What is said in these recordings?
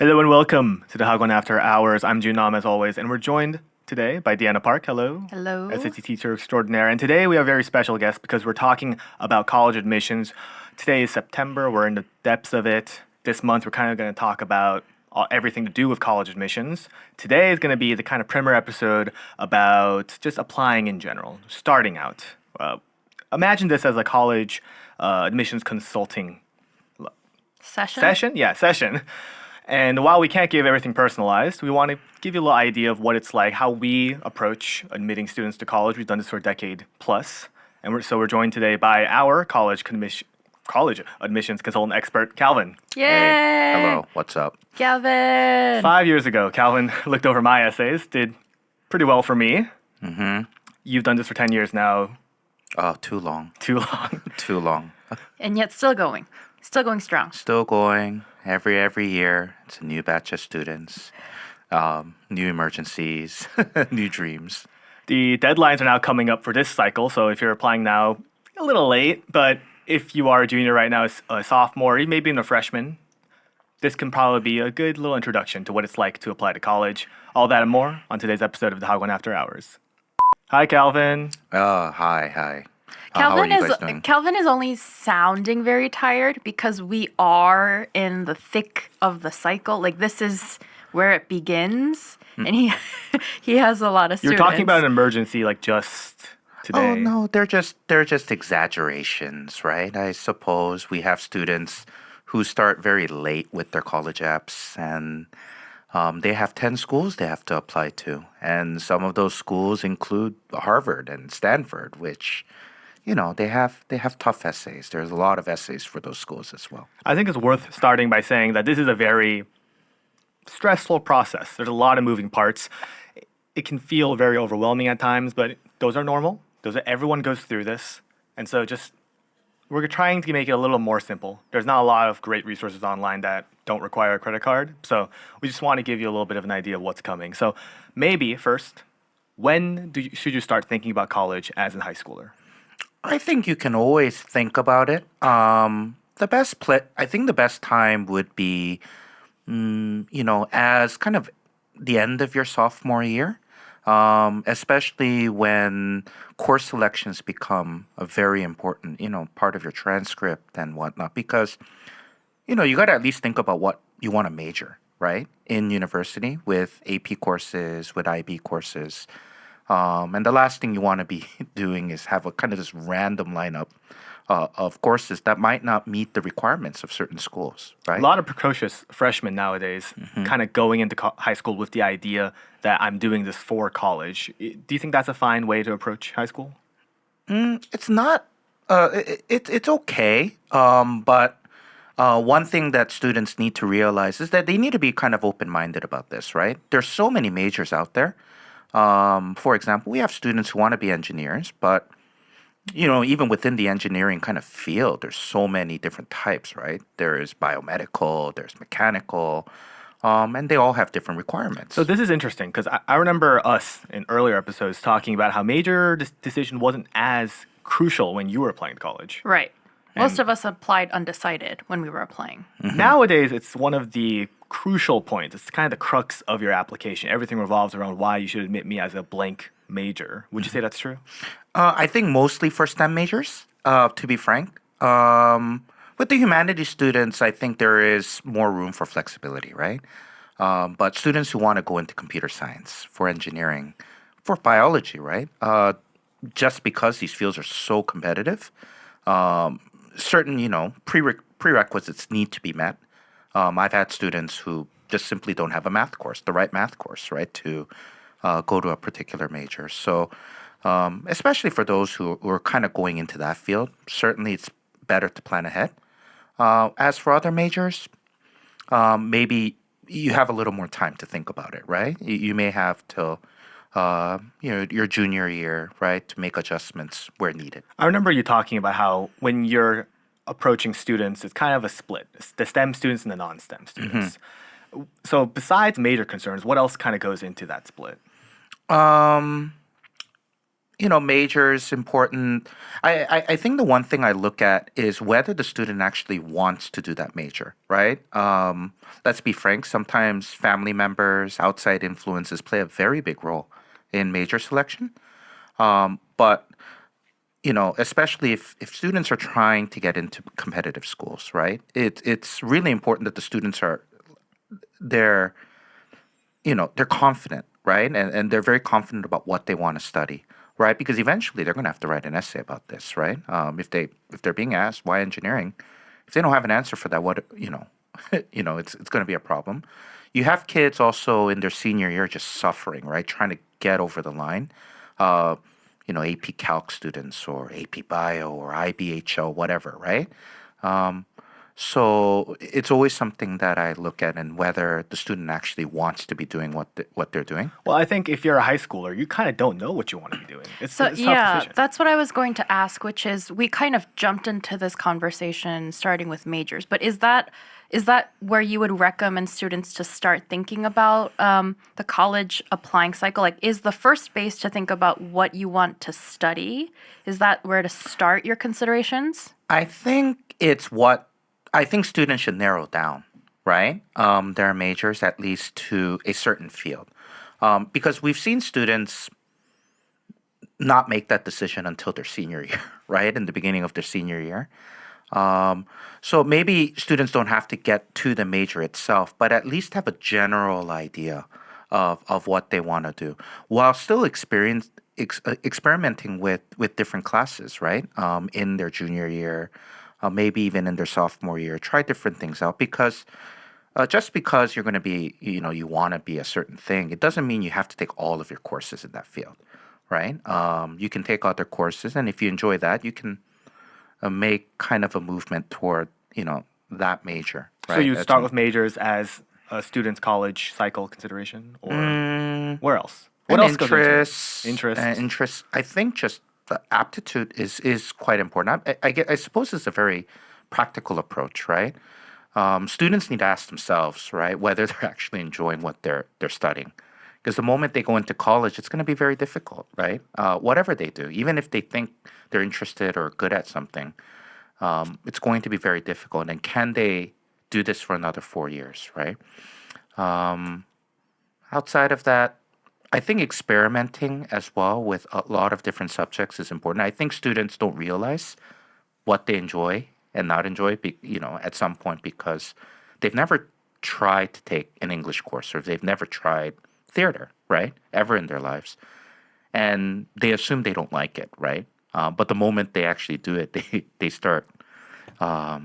Hello and welcome to TheHagwon After Hours. I'm Joon as always, and we're joined today by Deanna Park. Hello. Hello. SAT teacher extraordinaire. And today we have a very special guest because we're talking about college admissions. Today is September. We're in the depths of it. This month we're kind of going to talk about everything to do with college admissions. Today is going to be the kind of primer episode about just applying in general, starting out. Imagine this as a college admissions consulting Session? session. And while we can't give everything personalized, we want to give you a little idea of what it's like, how we approach admitting students to college. We've done this for a decade plus. And we're joined today by our college admissions consultant expert, Calvin. Yay! Hey, hello, what's up? Calvin! 5 years ago, Calvin looked over my essays, did pretty well for me. Mm-hmm. You've done this for 10 years now. Oh, too long. Too long. Too long. And yet still going. Still going strong. Still going. Every year, it's a new batch of students, new emergencies, new dreams. The deadlines are now coming up for this cycle, so if you're applying now, a little late, but if you are a junior right now, a sophomore, or maybe even a freshman, this can probably be a good little introduction to what it's like to apply to college. All that and more on today's episode of TheHagwon After Hours. Hi, Calvin. Hi. How are you guys doing? Calvin is only sounding very tired because we are in the thick of the cycle. Like this is where it begins, and he has a lot of You're students. talking about an emergency like just today. Oh no, they're just exaggerations, right? I suppose we have students who start very late with their college apps, and they have 10 schools they have to apply to, and some of those schools include Harvard and Stanford, which they have tough essays. There's a lot of essays for those schools as well. I think it's worth starting by saying that this is a very stressful process. There's a lot of moving parts. It can feel very overwhelming at times, but those are normal. Everyone goes through this. And so we're trying to make it a little more simple. There's not a lot of great resources online that don't require a credit card. So we just want to give you a little bit of an idea of what's coming. So maybe first, when should you start thinking about college as a high schooler? I think you can always think about it. I think the best time would be, as kind of the end of your sophomore year, especially when course selections become a very important, part of your transcript and whatnot. Because, you got to at least think about what you want to major, right, in university with AP courses, with IB courses. And the last thing you want to be doing is have a kind of this random lineup of courses that might not meet the requirements of certain schools, right? A lot of precocious freshmen nowadays kind of going into high school with the idea that I'm doing this for college. Do you think that's a fine way to approach high school? It's not. It's okay. But one thing that students need to realize is that they need to be kind of open-minded about this, right? There's so many majors out there. For example, we have students who want to be engineers, but even within the engineering kind of field, there's so many different types, right? There is biomedical, there's mechanical, and they all have different requirements. So this is interesting because I remember us in earlier episodes talking about how major decision wasn't as crucial when you were applying to college. Right. Most of us applied undecided when we were applying. Nowadays, it's one of the crucial points. It's kind of the crux of your application. Everything revolves around why you should admit me as a blank major. Would you say that's true? I think mostly for STEM majors, to be frank. With the humanities students, I think there is more room for flexibility, right? But students who want to go into computer science, for engineering, for biology, right? Just because these fields are so competitive, certain, prerequisites need to be met. I've had students who just simply don't have the right math course, right, to go to a particular major. So especially for those who are kind of going into that field, certainly it's better to plan ahead. As for other majors, maybe you have a little more time to think about it, right? You may have till your junior year, right, to make adjustments where needed. I remember you talking about how when you're approaching students, it's kind of a split. It's the STEM students and the non-STEM students. So besides major concerns, what else kind of goes into that split? major is important. I think the one thing I look at is whether the student actually wants to do that major, right? Let's be frank, sometimes family members, outside influences play a very big role in major selection. But especially if students are trying to get into competitive schools, right? It's really important that the students they're they're confident, right? And they're very confident about what they want to study, right? Because eventually they're going to have to write an essay about this, right? If they're being asked why engineering, if they don't have an answer for that, what it's going to be a problem. You have kids also in their senior year just suffering, right? Trying to get over the line. AP Calc students or AP Bio or IBHO, whatever, right? So it's always something that I look at and whether the student actually wants to be doing what they're doing. Well, I think if you're a high schooler, you kind of don't know what you want to be doing. It's a tough Yeah, decision. that's what I was going to ask, which is we kind of jumped into this conversation starting with majors, but is that where you would recommend students to start thinking about the college applying cycle? Like, is the first base to think about what you want to study? Is that where to start your considerations? I think students should narrow down, right? Their majors at least to a certain field. Because we've seen students not make that decision until their senior year, right? In the beginning of their senior year. So maybe students don't have to get to the major itself, but at least have a general idea of what they want to do while still experimenting with different classes, right? In their junior year, maybe even in their sophomore year, try different things out because just because you're going to be, you want to be a certain thing, it doesn't mean you have to take all of your courses in that field, right? You can take other courses, and if you enjoy that, you can make kind of a movement toward, that major. Right? So you start with majors as a student's college cycle consideration, or where else? What else goes into it? Interest. I think just the aptitude is quite important. I suppose it's a very practical approach, right? Students need to ask themselves, right, whether they're actually enjoying what they're studying. Because the moment they go into college, it's going to be very difficult, right? Whatever they do, even if they think they're interested or good at something, it's going to be very difficult. And can they do this for another 4 years, right? Outside of that, I think experimenting as well with a lot of different subjects is important. I think students don't realize what they enjoy and not enjoy, at some point because they've never tried to take an English course or they've never tried theater, right, ever in their lives. And they assume they don't like it, right? But the moment they actually do it, they start, I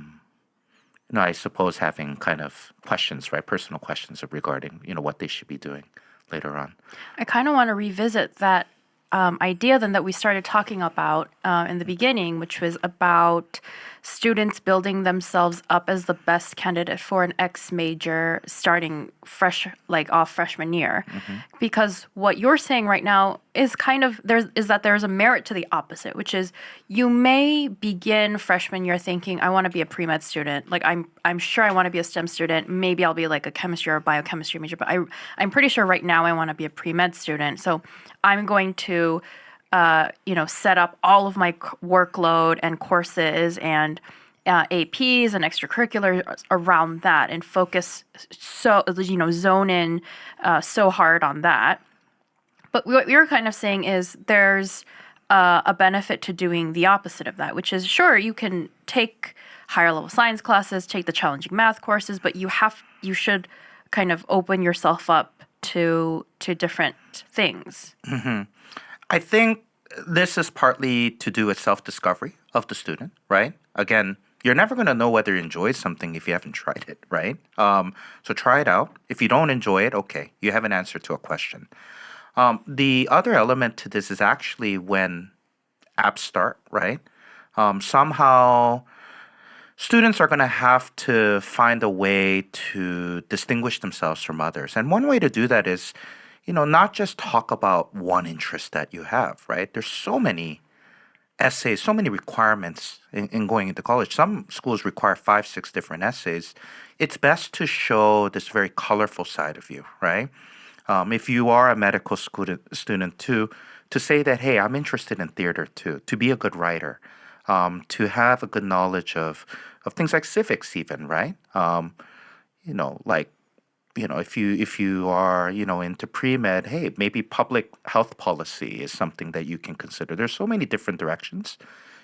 suppose, having kind of questions, right, personal questions regarding, what they should be doing later on. I kind of want to revisit that idea then that we started talking about in the beginning, which was about students building themselves up as the best candidate for an X major starting fresh, like off freshman year. Mm-hmm. Because what you're saying right now is kind of there's a merit to the opposite, which is you may begin freshman year thinking, I want to be a pre-med student. Like I'm sure I want to be a STEM student. Maybe I'll be like a chemistry or biochemistry major, but I'm pretty sure right now I want to be a pre-med student. So I'm going to set up all of my workload and courses and APs and extracurriculars around that and focus zone in so hard on that. But what we were kind of saying is there's a benefit to doing the opposite of that, which is sure you can take higher level science classes, take the challenging math courses, but you should kind of open yourself up to different things. Mm-hmm. I think this is partly to do with self-discovery of the student, right? Again, you're never going to know whether you enjoy something if you haven't tried it, right? So try it out. If you don't enjoy it, okay, you have an answer to a question. The other element to this is actually when apps start, right? Somehow students are going to have to find a way to distinguish themselves from others. And one way to do that is, not just talk about one interest that you have, right? There's so many essays, so many requirements in going into college. Some schools require 5, 6 different essays. It's best to show this very colorful side of you, right? If you are a medical student too, to say that, hey, I'm interested in theater too, to be a good writer, to have a good knowledge of things like civics, even, right? Like, if you are, into pre-med, hey, maybe public health policy is something that you can consider. There's so many different directions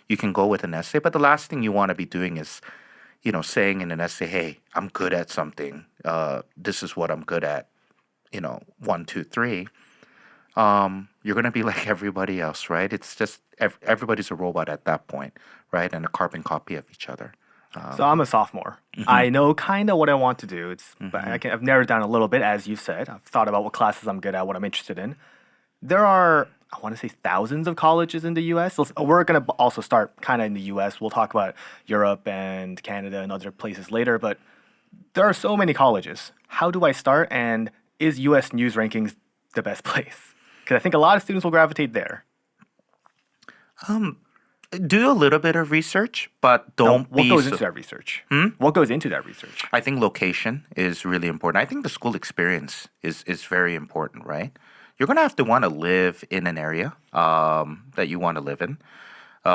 you can go with an essay, but the last thing you want to be doing is, saying in an essay, hey, I'm good at something. This is what I'm good at, one, two, three. You're going to be like everybody else, right? It's just everybody's a robot at that point, right? And a carbon copy of each other. So I'm a sophomore. I know kind of what I want to do. But I've narrowed down a little bit, as you said. I've thought about what classes I'm good at, what I'm interested in. There are, I want to say, thousands of colleges in the U.S. We're going to also start kind of in the U.S. We'll talk about Europe and Canada and other places later, but there are so many colleges. How do I start? And is U.S. News Rankings the best place? Because I think a lot of students will gravitate there. Do a little bit of research, but don't What be goes so- into that research? What goes into that research? I think location is really important. I think the school experience is very important, right? You're going to have to want to live in an area that you want to live in.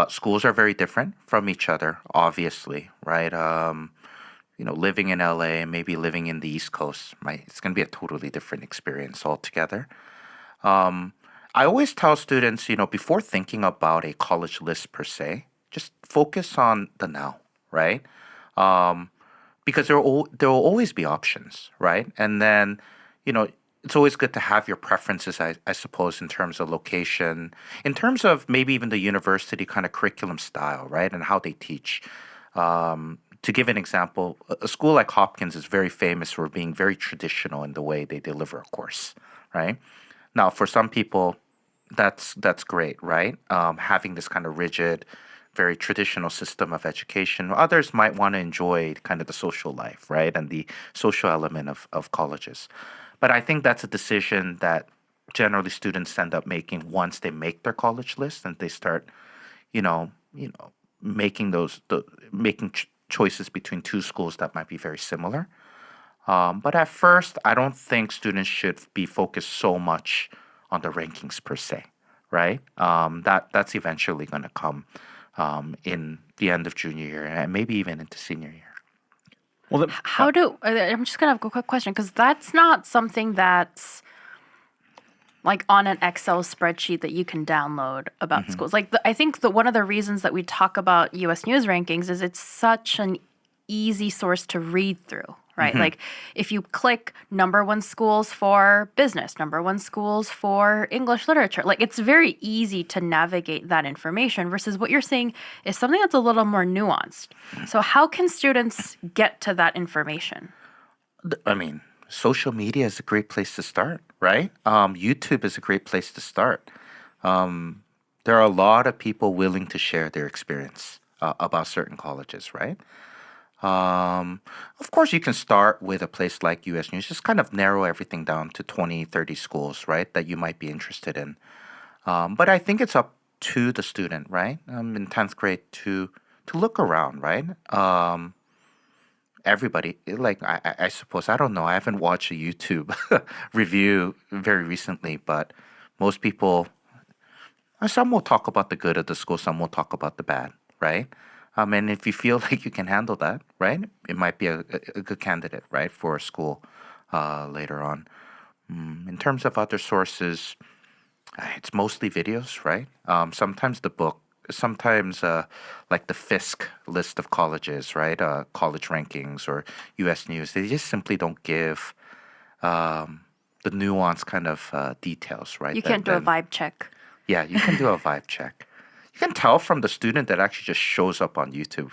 Schools are very different from each other, obviously, right? Living in LA, maybe living in the East Coast, it's going to be a totally different experience altogether. I always tell students, before thinking about a college list per se, just focus on the now, right? Because there will always be options, right? And then, it's always good to have your preferences, I suppose, in terms of location, in terms of maybe even the university kind of curriculum style, right? And how they teach. To give an example, a school like Hopkins is very famous for being very traditional in the way they deliver a course, right? Now, for some people, that's great, right? Having this kind of rigid, very traditional system of education. Others might want to enjoy kind of the social life, right? And the social element of colleges. But I think that's a decision that generally students end up making once they make their college list and they start, making choices between two schools that might be very similar. But at first, I don't think students should be focused so much on the rankings per se, right? That's eventually going to come in the end of junior year and maybe even into senior year. Well, I'm just gonna have a quick question because that's not something that's like on an Excel spreadsheet that you can download about schools. Like I think that one of the reasons that we talk about U.S. News Rankings is it's such an easy source to read through, right? Like if you click number one schools for business, number one schools for English literature, like it's very easy to navigate that information versus what you're saying is something that's a little more nuanced. So how can students get to that information? I mean, social media is a great place to start, right? YouTube is a great place to start. There are a lot of people willing to share their experience about certain colleges, right? Of course, you can start with a place like US News, just kind of narrow everything down to 20, 30 schools, right, that you might be interested in. But I think it's up to the student, right, in 10th grade to look around, right? Everybody, like, I suppose, I don't know, I haven't watched a YouTube review very recently, but most people, some will talk about the good of the school, some will talk about the bad, right? And if you feel like you can handle that, right, it might be a good candidate, right, for a school later on. In terms of other sources, it's mostly videos, right? Sometimes the book, sometimes like the Fisk list of colleges, right, college rankings or U.S. News, they just simply don't give the nuanced kind of details, right? You can't do a vibe check. Yeah, you can do a vibe check. You can tell from the student that actually just shows up on YouTube,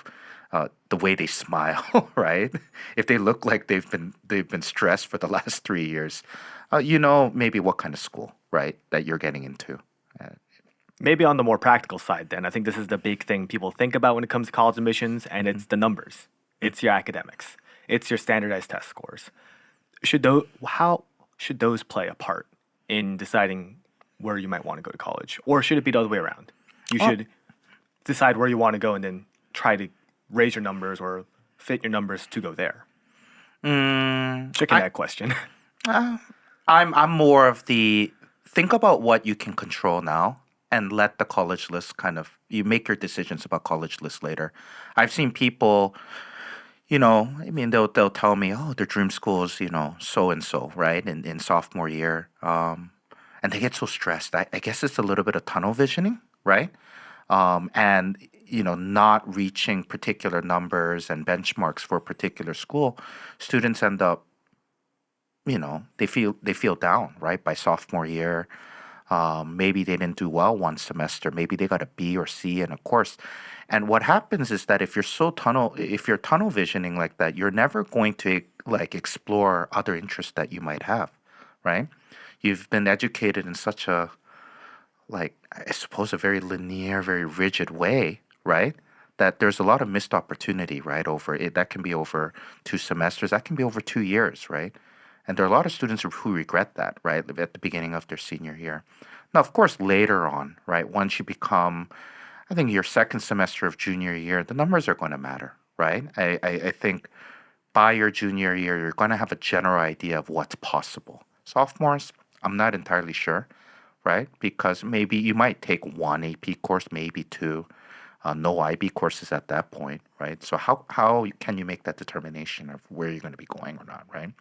the way they smile, right? If they look like they've been stressed for the last 3 years, maybe what kind of school, right, that you're getting into. maybe on the more practical side, then I think this is the big thing people think about when it comes to college admissions, and it's the numbers. It's your academics. It's your standardized test scores. How should those play a part in deciding where you might want to go to college, or should it be the other way around? You should decide where you want to go and then try to raise your numbers or fit your numbers to go there. Chicken egg question. I'm more of the think about what you can control now and let the college list you make your decisions about college list later. I've seen people, they'll tell me, oh, their dream school is, so and so, right? In sophomore year. And they get so stressed. I guess it's a little bit of tunnel visioning, right? And not reaching particular numbers and benchmarks for a particular school, students end up, they feel down, right? By sophomore year, maybe they didn't do well one semester. Maybe they got a B or C in a course. And what happens is that if you're tunnel visioning like that, you're never going to explore other interests that you might have, right? You've been educated in such a I suppose a very linear, very rigid way, right? That there's a lot of missed opportunity, right? Over it, that can be over 2 semesters, that can be over 2 years, right? And there are a lot of students who regret that, right? At the beginning of their senior year. Now, of course, later on, right? Once you become, I think your second semester of junior year, the numbers are going to matter, right? I think by your junior year, you're going to have a general idea of what's possible. Sophomores, I'm not entirely sure, right? Because maybe you might take 1 AP course, maybe 2, no IB courses at that point, right? So how can you make that determination of where you're going to be going or not, right?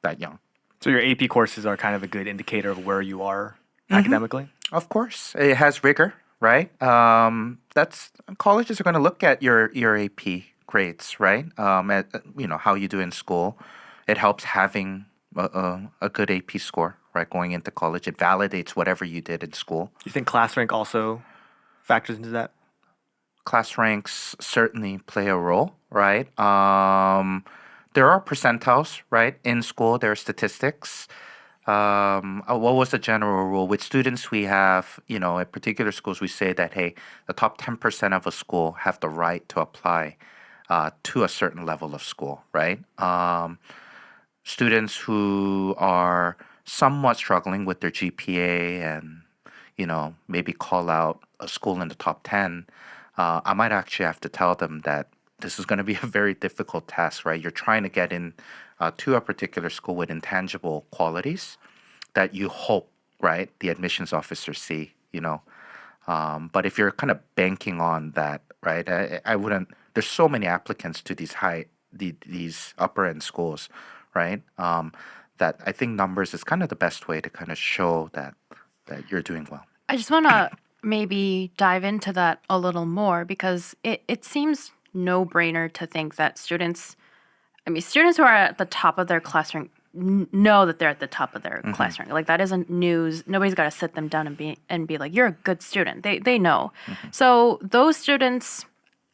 That young. So your AP courses are kind of a good indicator of where you are academically? Of course, it has rigor, right? That's colleges are going to look at your AP grades, right? How you do in school. It helps having a good AP score, right? Going into college, it validates whatever you did in school. You think class rank also factors into that? Class ranks certainly play a role, right? There are percentiles, right? In school, there are statistics. What was the general rule? With students, we have, at particular schools, we say that, hey, the top 10% of a school have the right to apply to a certain level of school, right? Students who are somewhat struggling with their GPA and, maybe call out a school in the top 10, I might actually have to tell them that this is going to be a very difficult task, right? You're trying to get in to a particular school with intangible qualities that you hope, right, the admissions officers see, But if you're kind of banking on that, right, I wouldn't. There's so many applicants to these upper end schools, right? That I think numbers is kind of the best way to kind of show that you're doing well. I just want to maybe dive into that a little more because it seems no-brainer to think that students who are at the top of their class rank know that they're at the top of their class rank. Like that isn't news. Nobody's got to sit them down and be like, you're a good student. They know. So those students,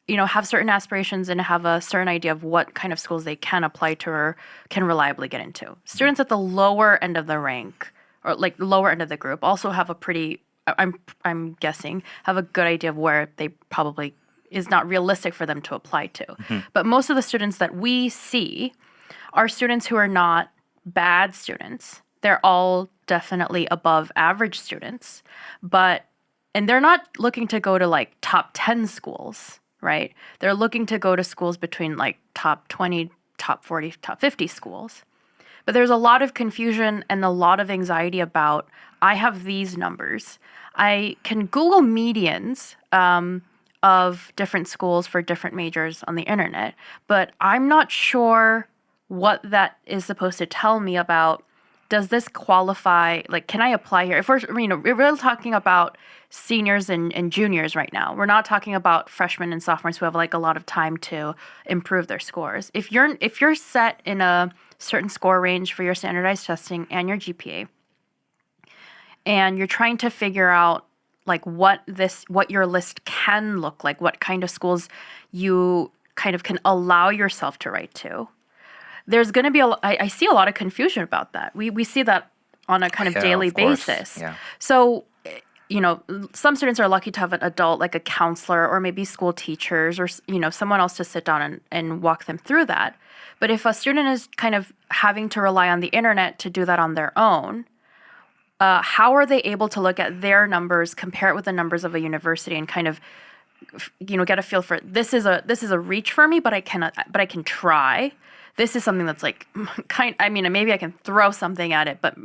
have certain aspirations and have a certain idea of what kind of schools they can apply to or can reliably get into. Students at the lower end of the rank or like lower end of the group also have a pretty, I'm guessing, have a good idea of where they probably is not realistic for them to apply to. But most of the students that we see are students who are not bad students. They're all definitely above average students, and they're not looking to go to like top 10 schools, right? They're looking to go to schools between like top 20, top 40, top 50 schools. But there's a lot of confusion and a lot of anxiety about, I have these numbers. I can Google medians of different schools for different majors on the internet, but I'm not sure what that is supposed to tell me about, does this qualify, like, can I apply here? If we're really talking about seniors and juniors right now. We're not talking about freshmen and sophomores who have like a lot of time to improve their scores. If you're set in a certain score range for your standardized testing and your GPA, and you're trying to figure out like what your list can look like, what kind of schools you kind of can allow yourself to write to, there's going to be I see a lot of confusion about that. We see that on a kind of daily basis. Yeah. So, some students are lucky to have an adult like a counselor or maybe school teachers or, someone else to sit down and walk them through that. But if a student is kind of having to rely on the internet to do that on their own, how are they able to look at their numbers, compare it with the numbers of a university, and kind of, get a feel for this is a reach for me, but I can try. this is something that's like I mean, maybe I can throw something at it, but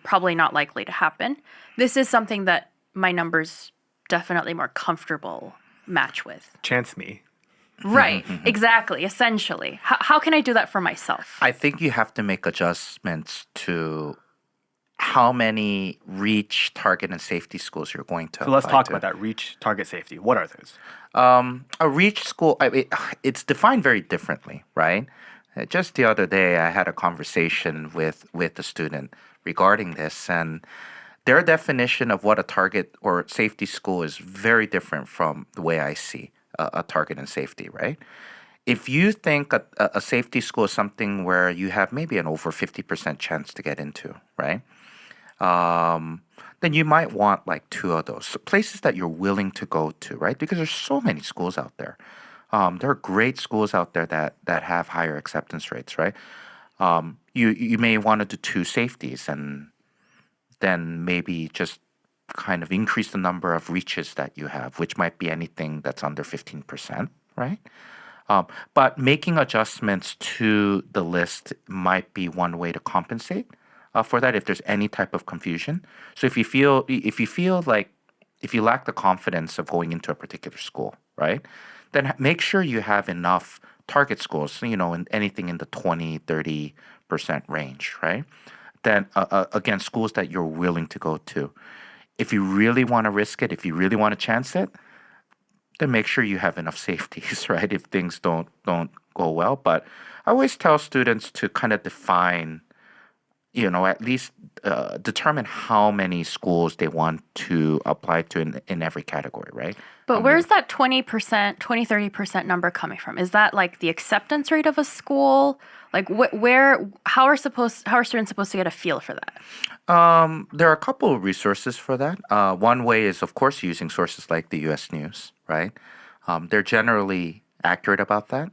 probably not likely to happen. This is something that my numbers definitely more comfortable match with. Chance me. Right. Exactly. Essentially. How can I do that for myself? I think you have to make adjustments to how many reach, target, and safety schools you're going to So let's apply talk to. about that. Reach, target, safety. What are those? A reach school, it's defined very differently, right? Just the other day, I had a conversation with a student regarding this, and their definition of what a target or safety school is very different from the way I see a target and safety, right? If you think a safety school is something where you have maybe an over 50% chance to get into, right? Then you might want like two of those places that you're willing to go to, right? Because there's so many schools out there. There are great schools out there that have higher acceptance rates, right? You may want to do two safeties and then maybe just kind of increase the number of reaches that you have, which might be anything that's under 15%, right? But making adjustments to the list might be one way to compensate for that if there's any type of confusion. So if you feel like if you lack the confidence of going into a particular school, right, then make sure you have enough target schools, in anything in the 20-30% range, right? Then again, schools that you're willing to go to. If you really want to risk it, if you really want to chance it, then make sure you have enough safeties, right? If things don't go well. But I always tell students to kind of define, at least determine how many schools they want to apply to in every category, right? But where's that 20%, 30% number coming from? Is that like the acceptance rate of a school? Like how are students supposed to get a feel for that? There are a couple of resources for that. One way is, of course, using sources like the U.S. News, right? They're generally accurate about that.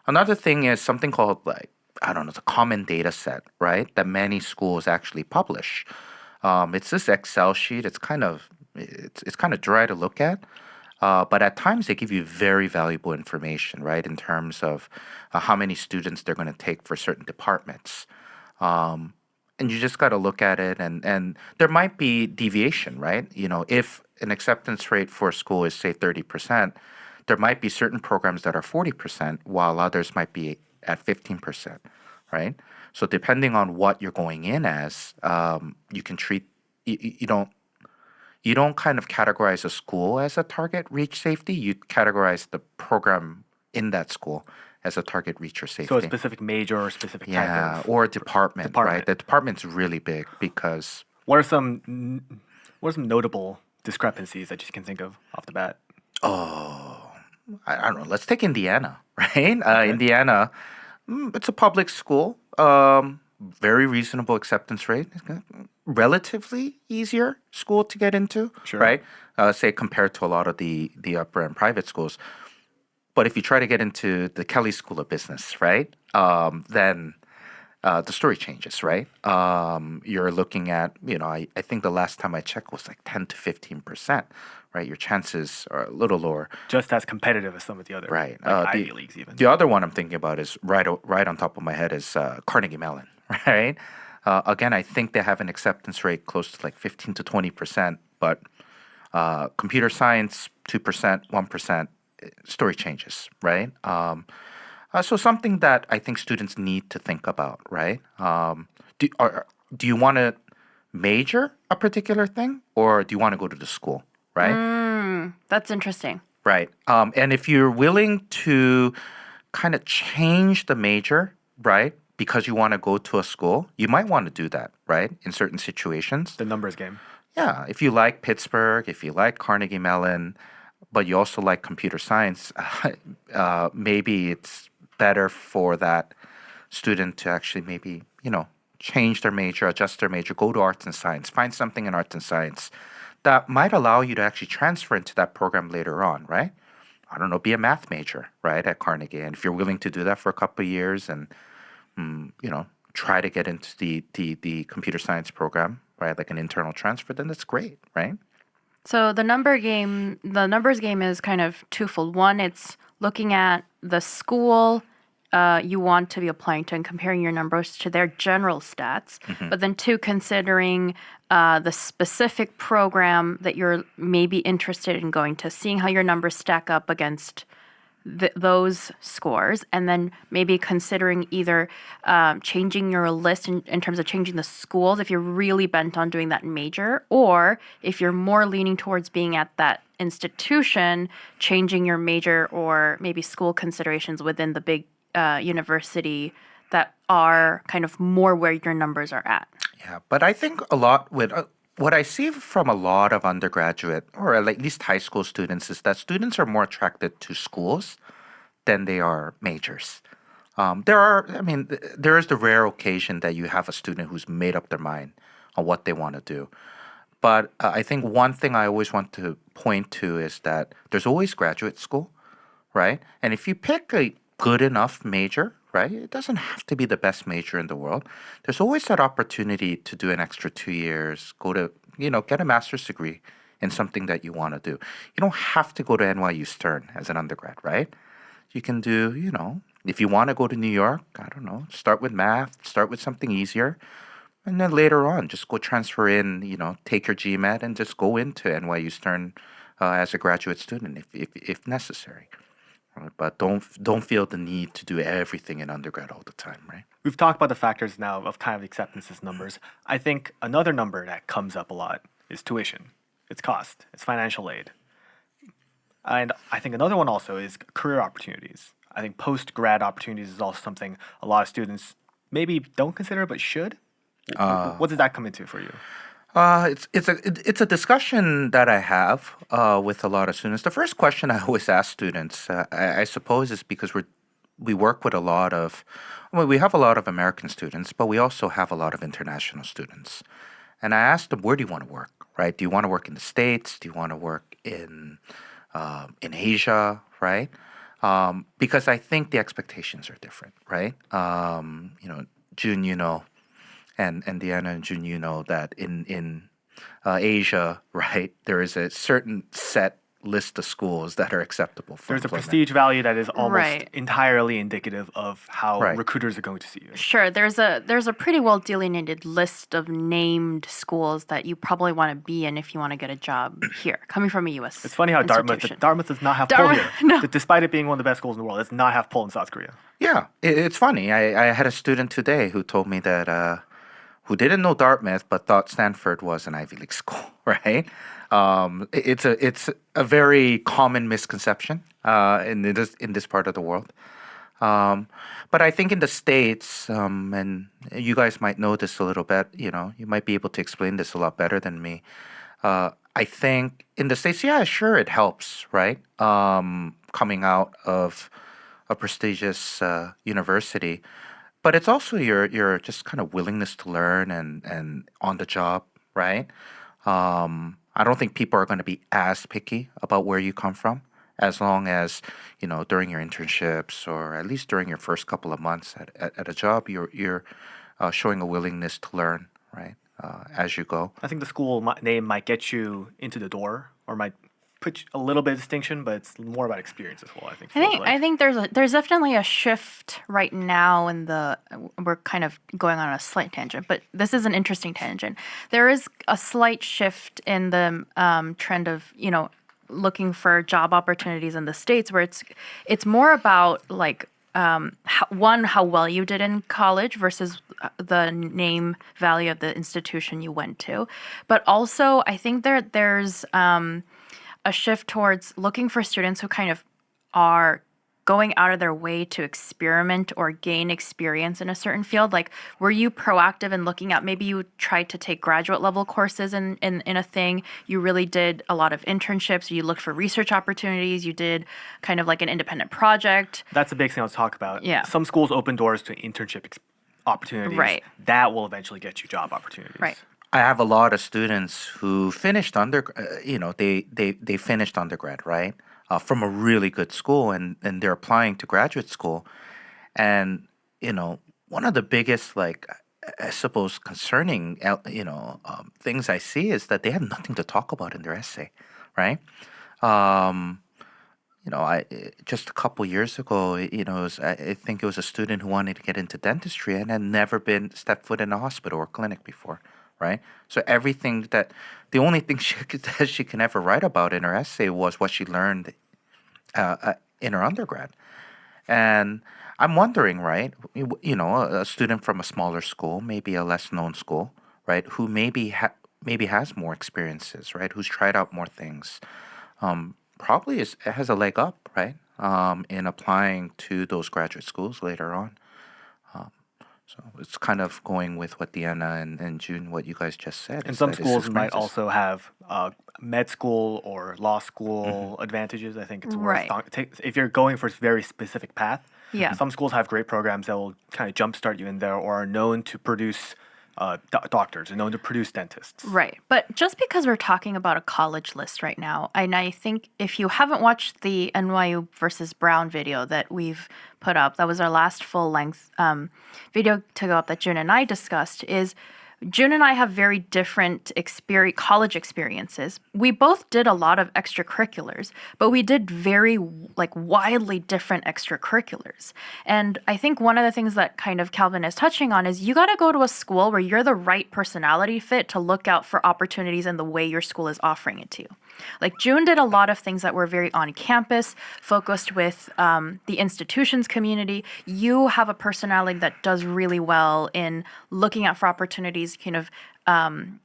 Another thing is something called the common data set, right? That many schools actually publish. It's this Excel sheet. It's kind of dry to look at. But at times they give you very valuable information, right? In terms of how many students they're going to take for certain departments. And you just got to look at it, and there might be deviation, right? If an acceptance rate for a school is, say, 30%, there might be certain programs that are 40%, while others might be at 15%, right? So depending on what you're going in as, you can treat, you don't kind of categorize a school as a target reach safety. You categorize the program in that school as a target reach or safety. So a specific major or specific type of or a department, right? The department's really big because What are some notable discrepancies that you can think of off the bat? I don't know. Let's take Indiana, right? Indiana, it's a public school. Very reasonable acceptance rate. Relatively easier school to get into, Sure. right? Say compared to a lot of the upper end private schools. But if you try to get into the Kelly School of Business, right, then the story changes, right? You're looking at, I think the last time I checked was like 10 to 15%, right? Your chances are a little lower. Just as competitive as some of the other Right. Ivy Leagues even. The other one I'm thinking about is right on top of my head is Carnegie Mellon, right? Again, I think they have an acceptance rate close to like 15 to 20%, but computer science, 2%, 1%, story changes, right? So something that I think students need to think about, right? Do you want to major a particular thing, or do you want to go to the school, right? That's interesting. Right. And if you're willing to kind of change the major, right, because you want to go to a school, you might want to do that, right, in certain situations. The numbers game. Yeah. If you like Pittsburgh, if you like Carnegie Mellon, but you also like computer science, maybe it's better for that student to actually maybe, change their major, adjust their major, go to arts and science, find something in arts and science that might allow you to actually transfer into that program later on, right? I don't know, be a math major, right, at Carnegie. And if you're willing to do that for a couple of years and, try to get into the computer science program, right, like an internal transfer, then that's great, right? So the numbers game is kind of twofold. One, it's looking at the school you want to be applying to and comparing your numbers to their general stats. But then two, considering the specific program that you're maybe interested in going to, seeing how your numbers stack up against those scores, and then maybe considering either changing your list in terms of changing the schools if you're really bent on doing that major, or if you're more leaning towards being at that institution, changing your major or maybe school considerations within the big university that are kind of more where your numbers are at. Yeah, but I think a lot with what I see from a lot of undergraduate or at least high school students is that students are more attracted to schools than they are majors. There is the rare occasion that you have a student who's made up their mind on what they want to do. But I think one thing I always want to point to is that there's always graduate school, right? And if you pick a good enough major, right, it doesn't have to be the best major in the world. There's always that opportunity to do an extra 2 years, go to, get a master's degree in something that you want to do. You don't have to go to NYU Stern as an undergrad, right? You can do, if you want to go to New York, I don't know, start with math, start with something easier. And then later on, just go transfer in, take your GMAT and just go into NYU Stern as a graduate student if necessary. Right? But don't feel the need to do everything in undergrad all the time, right? We've talked about the factors now of kind of acceptances numbers. I think another number that comes up a lot is tuition. It's cost. It's financial aid. And I think another one also is career opportunities. I think post-grad opportunities is also something a lot of students maybe don't consider but should. What does that come into for you? It's a discussion that I have with a lot of students. The first question I always ask students, I suppose, is because we work with we have a lot of American students, but we also have a lot of international students. And I ask them, where do you want to work, right? Do you want to work in the States? Do you want to work in Asia, right? Because I think the expectations are different, right? Joon, and Deanna and Joon, that in Asia, right, there is a certain set list of schools that are acceptable for There's a employment. prestige value that is almost Right. entirely indicative of how Right. recruiters are going to see you. Sure, there's a pretty well delineated list of named schools that you probably want to be in if you want to get a job here, coming from a U.S. It's funny how institution. Dartmouth does not have pull Dartmouth- here. no. Despite it being one of the best schools in the world, it does not have pull in South Korea. Yeah, it's funny. I had a student today who told me that who didn't know Dartmouth but thought Stanford was an Ivy League school, right? It's a very common misconception in this part of the world. But I think in the States, and you guys might know this a little bit, you might be able to explain this a lot better than me. I think in the States, yeah, sure, it helps, right? Coming out of a prestigious university. But it's also your just kind of willingness to learn and on the job, right? I don't think people are going to be as picky about where you come from as long as, during your internships or at least during your first couple of months at a job, you're showing a willingness to learn, right, as you go. I think the school name might get you into the door or might put a little bit of distinction, but it's more about experience as well, I think. I think there's definitely a shift right now we're kind of going on a slight tangent, but this is an interesting tangent. There is a slight shift in the trend of looking for job opportunities in the States, where it's more about like how well you did in college versus the name value of the institution you went to, but also I think there's a shift towards looking for students who kind of are going out of their way to experiment or gain experience in a certain field. Like, were you proactive in looking at, maybe you tried to take graduate level courses in a thing, you really did a lot of internships, you looked for research opportunities, you did kind of like an independent project. That's a big thing I'll talk about. Yeah. Some schools open doors to internship opportunities. Right. That will eventually get you job opportunities. Right. I have a lot of students who finished they finished undergrad, right, from a really good school, and they're applying to graduate school, and one of the biggest, like, I suppose, concerning things I see is that they have nothing to talk about in their essay, right? I just a couple years ago, I think it was a student who wanted to get into dentistry and had never been stepped foot in a hospital or clinic before, right? So the only thing that she can ever write about in her essay was what she learned in her undergrad. And I'm wondering, right? A student from a smaller school, maybe a less known school, right? Who maybe has more experiences, right? Who's tried out more things, probably has a leg up, right? In applying to those graduate schools later on. So it's kind of going with what Deanna and June, what you guys just said. And Is some that it's schools might experiences. also have med school or law school advantages. I think it's worth Right. if you're going for a very specific path. Yeah. Some schools have great programs that will kind of jumpstart you in there, or are known to produce doctors, are known to produce dentists. Right. But just because we're talking about a college list right now, and I think if you haven't watched the NYU versus Brown video that we've put up, that was our last full length video to go up that June and I discussed, is June and I have very different college experiences. We both did a lot of extracurriculars, but we did very wildly different extracurriculars. And I think one of the things that kind of Calvin is touching on is you got to go to a school where you're the right personality fit to look out for opportunities in the way your school is offering it to you. Like June did a lot of things that were very on campus, focused with the institution's community. You have a personality that does really well in looking out for opportunities, kind of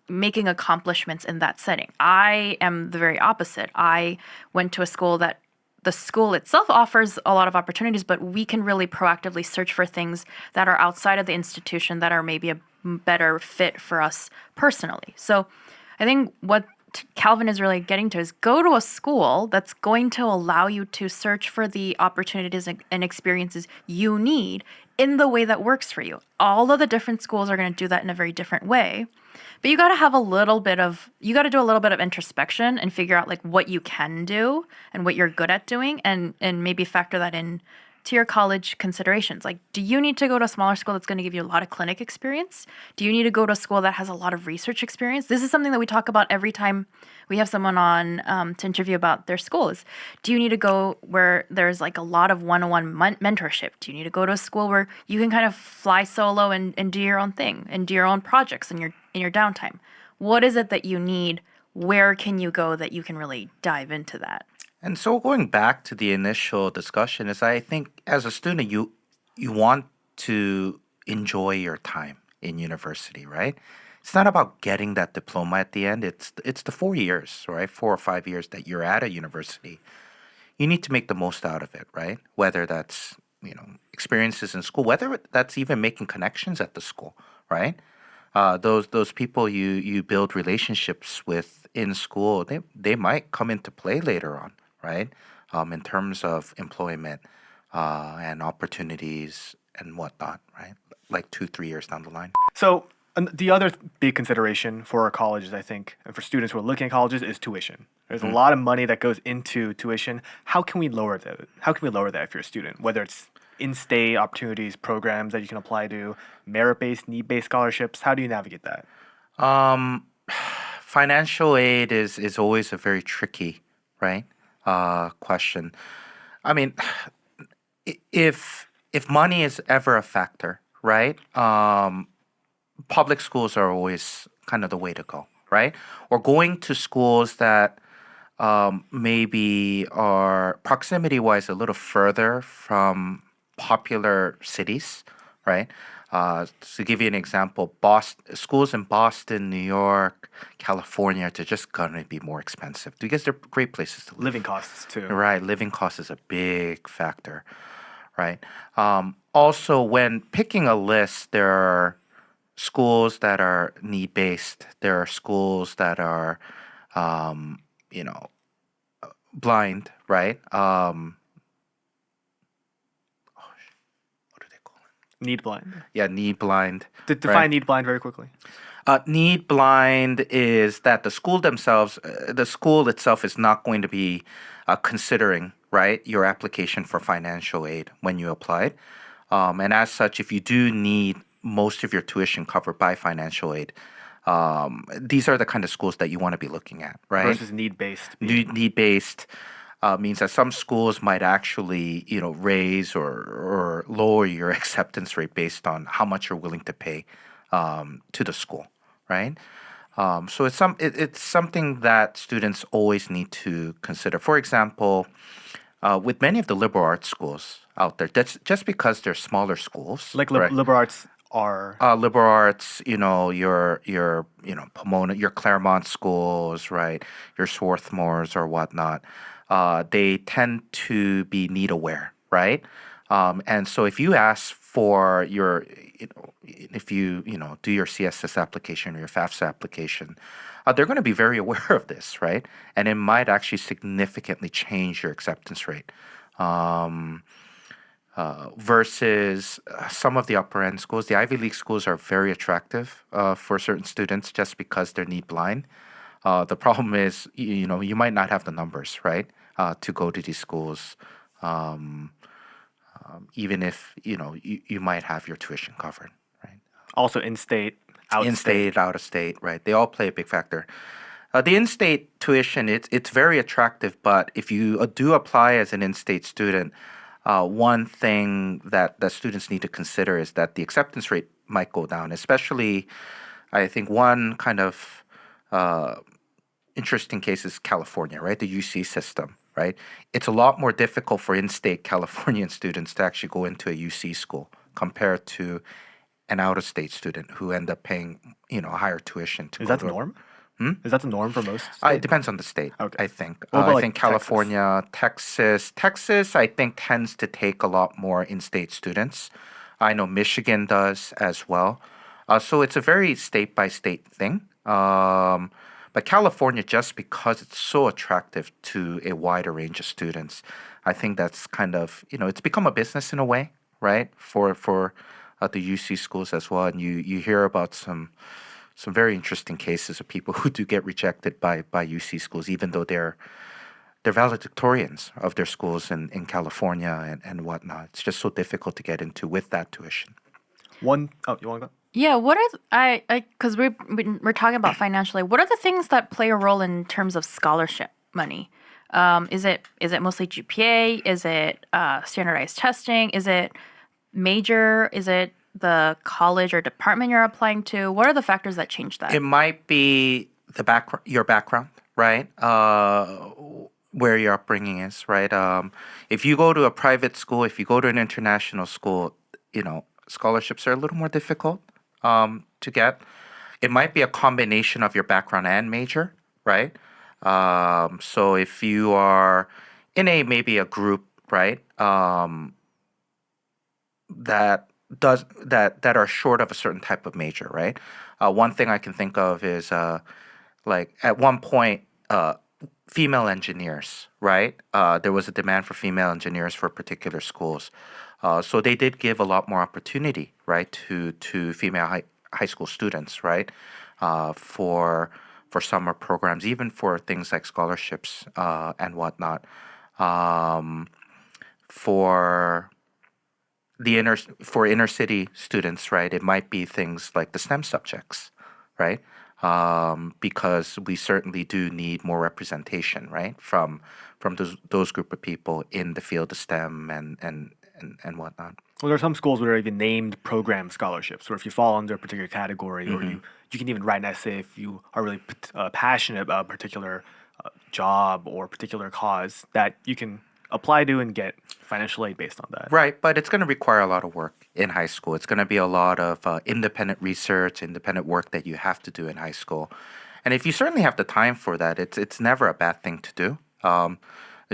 making accomplishments in that setting. I am the very opposite. I went to a school that the school itself offers a lot of opportunities, but we can really proactively search for things that are outside of the institution that are maybe a better fit for us personally. So I think what Calvin is really getting to is go to a school that's going to allow you to search for the opportunities and experiences you need in the way that works for you. All of the different schools are going to do that in a very different way. But you got to have a little bit of, you got to do a little bit of introspection and figure out like what you can do and what you're good at doing, and maybe factor that in to your college considerations. Like, do you need to go to a smaller school that's going to give you a lot of clinic experience? Do you need to go to a school that has a lot of research experience? This is something that we talk about every time we have someone on to interview about their schools. Do you need to go where there's like a lot of one-on-one mentorship? Do you need to go to a school where you can kind of fly solo and do your own thing and do your own projects in your downtime? What is it that you need? Where can you go that you can really dive into that? And so going back to the initial discussion is I think as a student you want to enjoy your time in university, right? It's not about getting that diploma at the end. It's the 4 years, right? 4 or 5 years that you're at a university. You need to make the most out of it, right? Whether that's, experiences in school, whether that's even making connections at the school, right? Those people you build relationships with in school, they might come into play later on, right? In terms of employment and opportunities and whatnot, right? Like 2-3 years down the line. So the other big consideration for our colleges, I think, and for students who are looking at colleges, is tuition. There's a lot of money that goes into tuition. How can we lower that? How can we lower that if you're a student? Whether it's in-state opportunities, programs that you can apply to, merit-based, need-based scholarships. How do you navigate that? Um, Financial aid is always a very tricky, right? Question. I mean, if money is ever a factor, right? Public schools are always kind of the way to go, right? Or going to schools that maybe are proximity wise a little further from popular cities, right? To give you an example, schools in Boston, New York, California, they're just gonna be more expensive because they're great places to live. Living costs too. Right, living cost is a big factor, right? Also, when picking a list, there are schools that are need based. There are schools that are, um, you know, blind, right? What do they call it? Need blind. Yeah, need blind. Define right? need blind very quickly. Need blind is that the school themselves, the school itself is not going to be considering, right, your application for financial aid when you applied. And as such, if you do need most of your tuition covered by financial aid, these are the kind of schools that you want to be looking at, right? Versus need based. Need based. means that some schools might actually, raise or lower your acceptance rate based on how much you're willing to pay to the school, right? So it's something that students always need to consider. For example, with many of the liberal arts schools out there, that's just because they're smaller schools, Like right? liberal arts are. Liberal arts, your Pomona, your Claremont schools, right? Your Swarthmores or whatnot. They tend to be need aware, right? And so if you ask for if you do your CSS application or your FAFSA application, they're going to be very aware of this, right? And it might actually significantly change your acceptance rate. Versus some of the upper end schools. The Ivy League schools are very attractive for certain students just because they're need blind. The problem is, you might not have the numbers, right, to go to these schools, even if you might have your tuition covered, right? Also in-state, out-state. In-state, out of state, right? They all play a big factor. The in-state tuition, it's very attractive, but if you do apply as an in-state student, one thing that students need to consider is that the acceptance rate might go down, especially, I think one kind of interesting case is California, right? The UC system, right? It's a lot more difficult for in-state Californian students to actually go into a UC school compared to an out-of-state student who end up paying, a higher tuition to Is go that to the norm? Is that the norm for most It states? depends on the state, Okay. I think. What about, I like, think Texas? California, Texas. Texas, I think, tends to take a lot more in-state students. I know Michigan does as well. So it's a very state-by-state thing. But California, just because it's so attractive to a wider range of students, I think that's kind of, it's become a business in a way, right, for the UC schools as well. And you hear about some very interesting cases of people who do get rejected by UC schools, even though they're valedictorians of their schools in California and whatnot. It's just so difficult to get into with that tuition. You want to go? Yeah, what are because we're talking about financially. What are the things that play a role in terms of scholarship money? Is it mostly GPA? Is it standardized testing? Is it major? Is it the college or department you're applying to? What are the factors that change that? It might be your background, right? Where your upbringing is, right? If you go to a private school, if you go to an international school, scholarships are a little more difficult to get. It might be a combination of your background and major, right? So if you are in maybe a group, right, that are short of a certain type of major, right? One thing I can think of is like at one point, female engineers, right? There was a demand for female engineers for particular schools. So they did give a lot more opportunity, right, to female high school students, right, for summer programs, even for things like scholarships and whatnot. For inner city students, right, it might be things like the STEM subjects, right? Because we certainly do need more representation, right, from those group of people in the field of STEM and whatnot. Well, there are some schools where there are even named program scholarships, where if you fall under a particular category, or you can even write an essay if you are really passionate about a particular job or particular cause, that you can apply to and get financial aid based on that. Right, but it's going to require a lot of work in high school. It's going to be a lot of independent research, independent work that you have to do in high school. And if you certainly have the time for that, it's never a bad thing to do.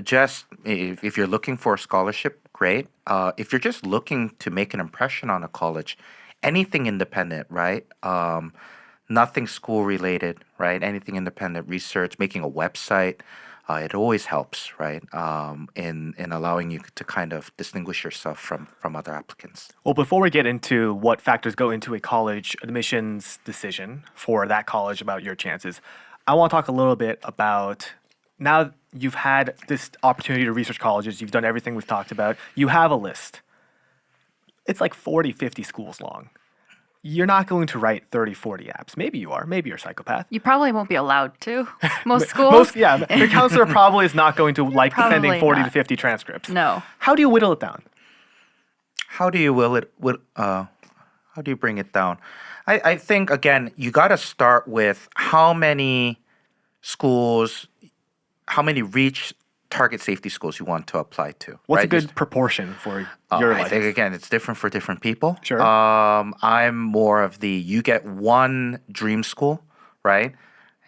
Just if you're looking for a scholarship, great. If you're just looking to make an impression on a college, anything independent, right? Nothing school related, right? Anything independent research, making a website, it always helps, right? In allowing you to kind of distinguish yourself from other applicants. Well, before we get into what factors go into a college admissions decision for that college about your chances, I want to talk a little bit about, now you've had this opportunity to research colleges, you've done everything we've talked about, you have a list. It's like 40, 50 schools long. you're not going to write 30, 40 apps. Maybe you are. Maybe you're a psychopath. You probably won't be allowed to. Most schools. The counselor probably is not going to like sending Probably 40 to not. 50 transcripts. No. How do you whittle it down? How do you how do you bring it down? I think again you got to start with how many schools, how many reach target safety schools you want to apply to. What's right? a good proportion for your I life? think again it's different for different people. Sure. I'm more of the you get one dream school, right?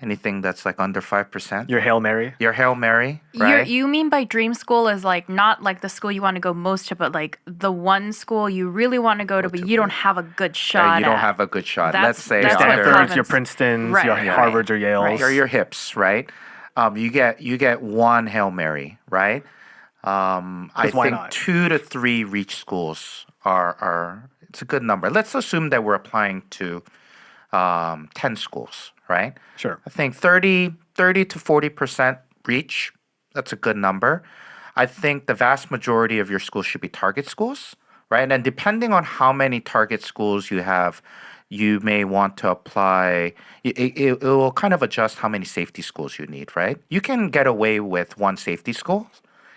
Anything that's like under 5%. Your Hail Mary? Your Hail Mary, right? You mean by dream school is like not like the school you want to go most to, but like the one school you really want to go to, but you don't have a good shot you don't at. have a good shot. That's- Let's say that's Your what under Stanfords, your province- Princetons, Right, your right. Harvards or Yales. Right. or your hips, right? You get one Hail Mary, right? I why think not? 2 to 3 reach schools are it's a good number. Let's assume that we're applying to 10 schools, right? Sure. I think 30 to 40% reach. That's a good number. I think the vast majority of your schools should be target schools, right? And depending on how many target schools you have, you may want to apply. It will kind of adjust how many safety schools you need, right? You can get away with one safety school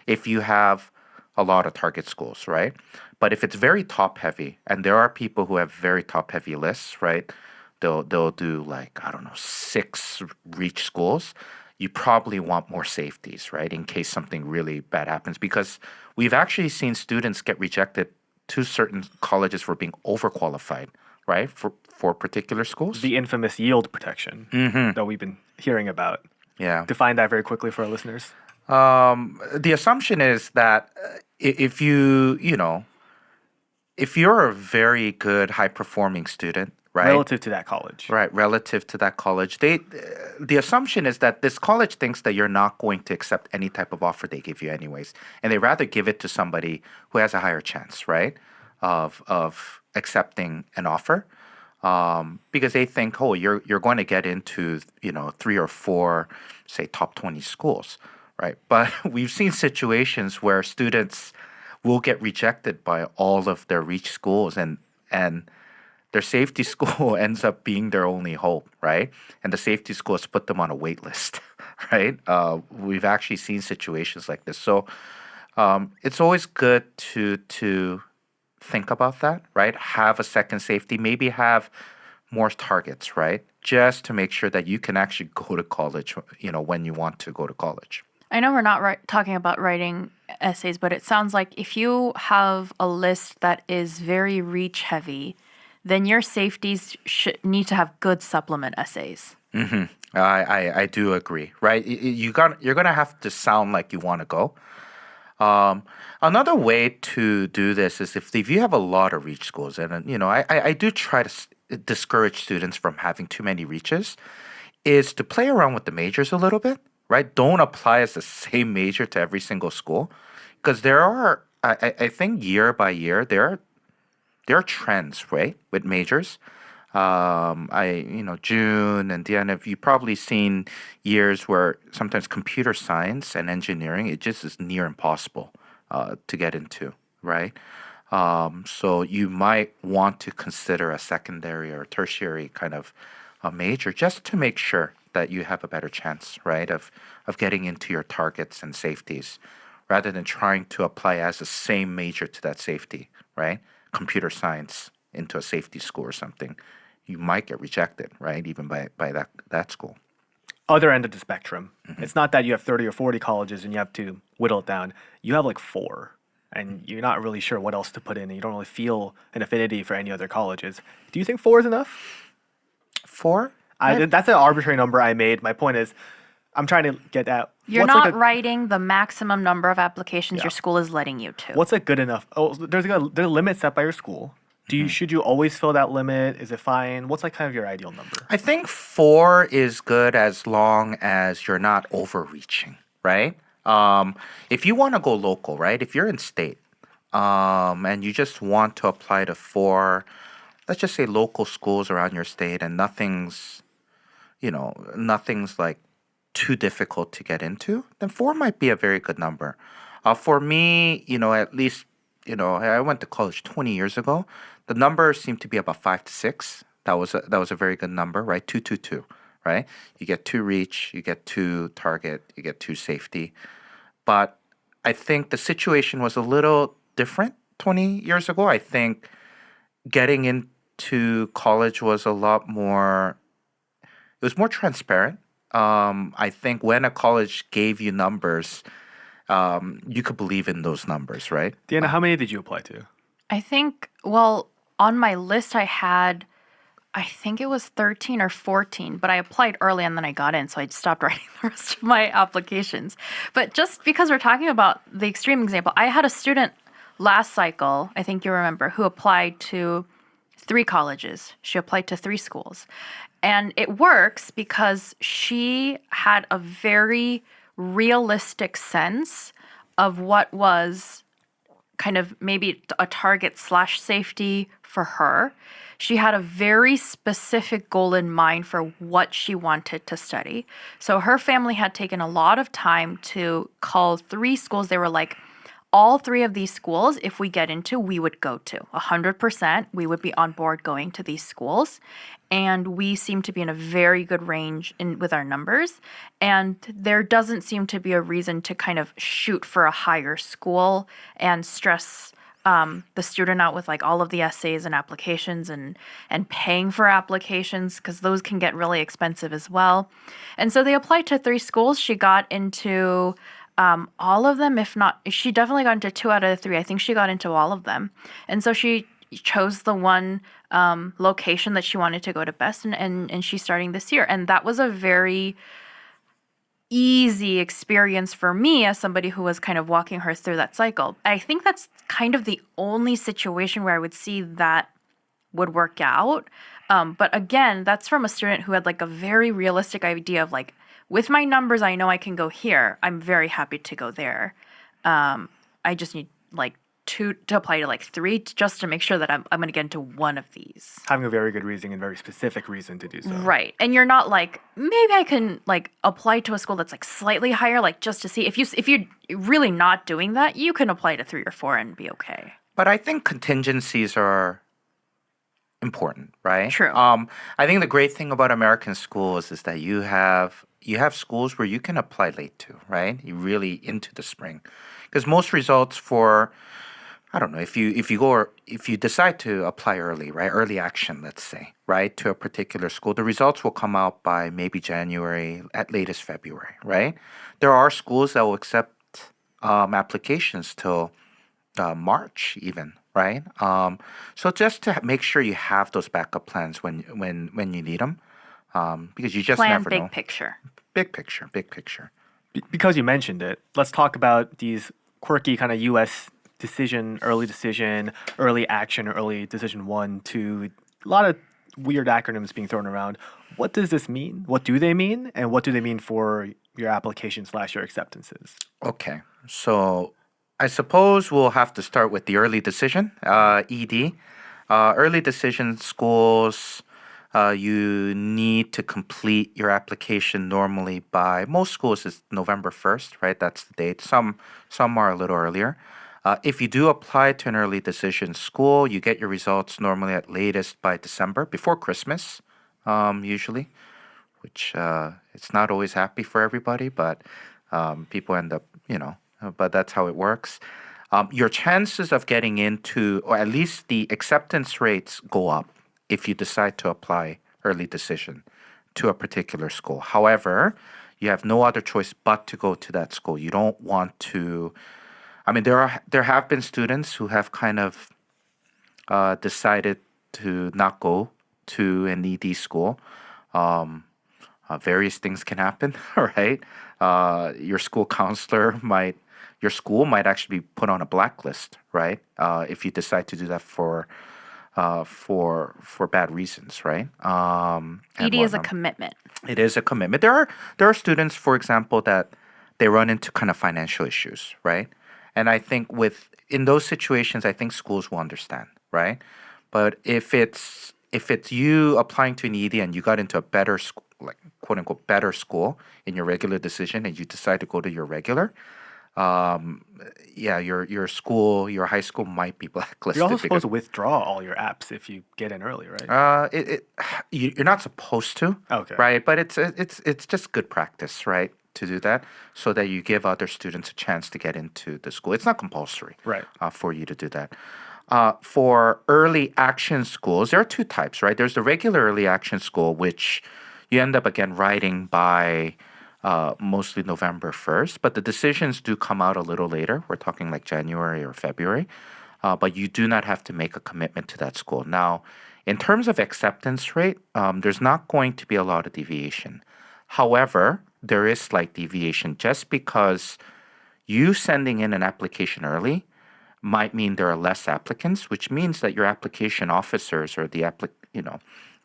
if you have a lot of target schools, right? But if it's very top heavy, and there are people who have very top heavy lists, right? They'll do like, I don't know, 6 reach schools. You probably want more safeties, right? In case something really bad happens. Because we've actually seen students get rejected to certain colleges for being overqualified, right? For particular schools. The infamous yield protection that we've been hearing about. Yeah. Define that very quickly for our listeners. The assumption is that if if you're a very good, high performing student, right? Relative to that college. Right, relative to that college. The assumption is that this college thinks that you're not going to accept any type of offer they give you anyways. And they rather give it to somebody who has a higher chance, right? Of accepting an offer. Because they think, oh, you're going to get into, 3 or 4, say, top 20 schools, right? But we've seen situations where students will get rejected by all of their reach schools and their safety school ends up being their only hope, right? And the safety school has put them on a wait list, right? We've actually seen situations like this. So it's always good to think about that, right? Have a second safety, maybe have more targets, right? Just to make sure that you can actually go to college, when you want to go to college. I know we're not talking about writing essays, but it sounds like if you have a list that is very reach heavy, then your safeties should need to have good supplement essays. I do agree, right? You're gonna have to sound like you want to go. Another way to do this is if you have a lot of reach schools, and I do try to discourage students from having too many reaches, is to play around with the majors a little bit, right? Don't apply as the same major to every single school, because there are, I think year by year there are trends, right, with majors. Joon and Deanna, you've probably seen years where sometimes computer science and engineering, it just is near impossible to get into, right? So you might want to consider a secondary or tertiary kind of a major just to make sure that you have a better chance, right, of getting into your targets and safeties rather than trying to apply as the same major to that safety, right? Computer science into a safety school or something, you might get rejected, right? Even by that school. Other end of the spectrum. It's not that you have 30 or 40 colleges and you have to whittle it down. You have like 4 and you're not really sure what else to put in and you don't really feel an affinity for any other colleges. Do you think 4 is enough? 4? That's an arbitrary number I made. My point is I'm trying to get at You're what's not like writing the maximum number of applications Yeah. your school is letting you to. what's a good enough? Oh, there's a limit set by your school. Should you always fill that limit? Is it fine? What's like kind of your ideal number? I think 4 is good as long as you're not overreaching, right? If you want to go local, right? If you're in state and you just want to apply to 4, let's just say local schools around your state and nothing's like too difficult to get into, then 4 might be a very good number. For me, at least I went to college 20 years ago. The number seemed to be about 5 to 6. That was a very good number, right? 2-2-2, right? You get 2 reach, you get 2 target, you get 2 safety. But I think the situation was a little different 20 years ago. I think getting into college was a lot more, it was more transparent. I think when a college gave you numbers, you could believe in those numbers, right? Deanna, how many did you apply to? I think, well, on my list I think it was 13 or 14, but I applied early and then I got in, so I stopped writing the rest of my applications. But just because we're talking about the extreme example, I had a student last cycle, I think you remember, who applied to 3 colleges. She applied to 3 schools. And it works because she had a very realistic sense of what was kind of maybe a target slash safety for her. She had a very specific goal in mind for what she wanted to study. So her family had taken a lot of time to call 3 schools. They were like, all 3 of these schools, if we get into, we would go to. 100%, we would be on board going to these schools. And we seem to be in a very good range with our numbers. And there doesn't seem to be a reason to kind of shoot for a higher school and stress the student out with like all of the essays and applications and paying for applications, because those can get really expensive as well. And so they applied to 3 schools. She got into all of them, if not, she definitely got into 2 out of the 3. I think she got into all of them. And so she chose the one location that she wanted to go to best, and she's starting this year. And that was a very easy experience for me as somebody who was kind of walking her through that cycle. I think that's kind of the only situation where I would see that would work out. But again, that's from a student who had like a very realistic idea of like, with my numbers, I know I can go here. I'm very happy to go there. I just need like 2 to apply to like 3 just to make sure that I'm going to get into one of these. Having a very good reason and very specific reason to do so. Right. And you're not like, maybe I can like apply to a school that's like slightly higher, like just to see. If you're really not doing that, you can apply to 3 or 4 and be okay. But I think contingencies are important, right? True. I think the great thing about American schools is that you have schools where you can apply late to, right? You really into the spring, because most results for, I don't know, if you decide to apply early, right? Early action, let's say, right, to a particular school, the results will come out by maybe January, at latest February, right? There are schools that will accept applications till March even, right? So just to make sure you have those backup plans when you need them, because you just never know. Big picture. Big picture, big picture. Because you mentioned it, let's talk about these quirky kind of U.S. early decision, early action, early decision 1, 2. A lot of weird acronyms being thrown around. What does this mean? What do they mean? And what do they mean for your application / your acceptances? Okay, so I suppose we'll have to start with the early decision, ED. Early decision schools, you need to complete your application normally by, most schools is November 1st, right? That's the date. Some are a little earlier. If you do apply to an early decision school, you get your results normally at latest by December, before Christmas, usually, which it's not always happy for everybody, but people end up, but that's how it works. Your chances of getting into, or at least the acceptance rates go up if you decide to apply early decision to a particular school. However, you have no other choice but to go to that school. You don't want to, I mean, there have been students who have kind of decided to not go to an ED school. Various things can happen, right? Your school counselor your school might actually be put on a blacklist, right? If you decide to do that for bad reasons, right? ED is a commitment. It is a commitment. There are students, for example, that they run into kind of financial issues, right? And I think in those situations, I think schools will understand, right? But if it's you applying to an ED and you got into a better like quote unquote better school in your regular decision, and you decide to go to your regular, yeah, your school, your high school might be blacklisted. You're also because- supposed to withdraw all your apps if you get in early, right? you're not supposed to, Okay. right? But it's just good practice, right, to do that, so that you give other students a chance to get into the school. It's not compulsory, Right. for you to do that. For early action schools, there are two types, right? There's the regular early action school, which you end up again writing by mostly November 1st, but the decisions do come out a little later. We're talking like January or February, but you do not have to make a commitment to that school. Now, in terms of acceptance rate, there's not going to be a lot of deviation. However, there is slight deviation just because you sending in an application early might mean there are less applicants, which means that your application officers or the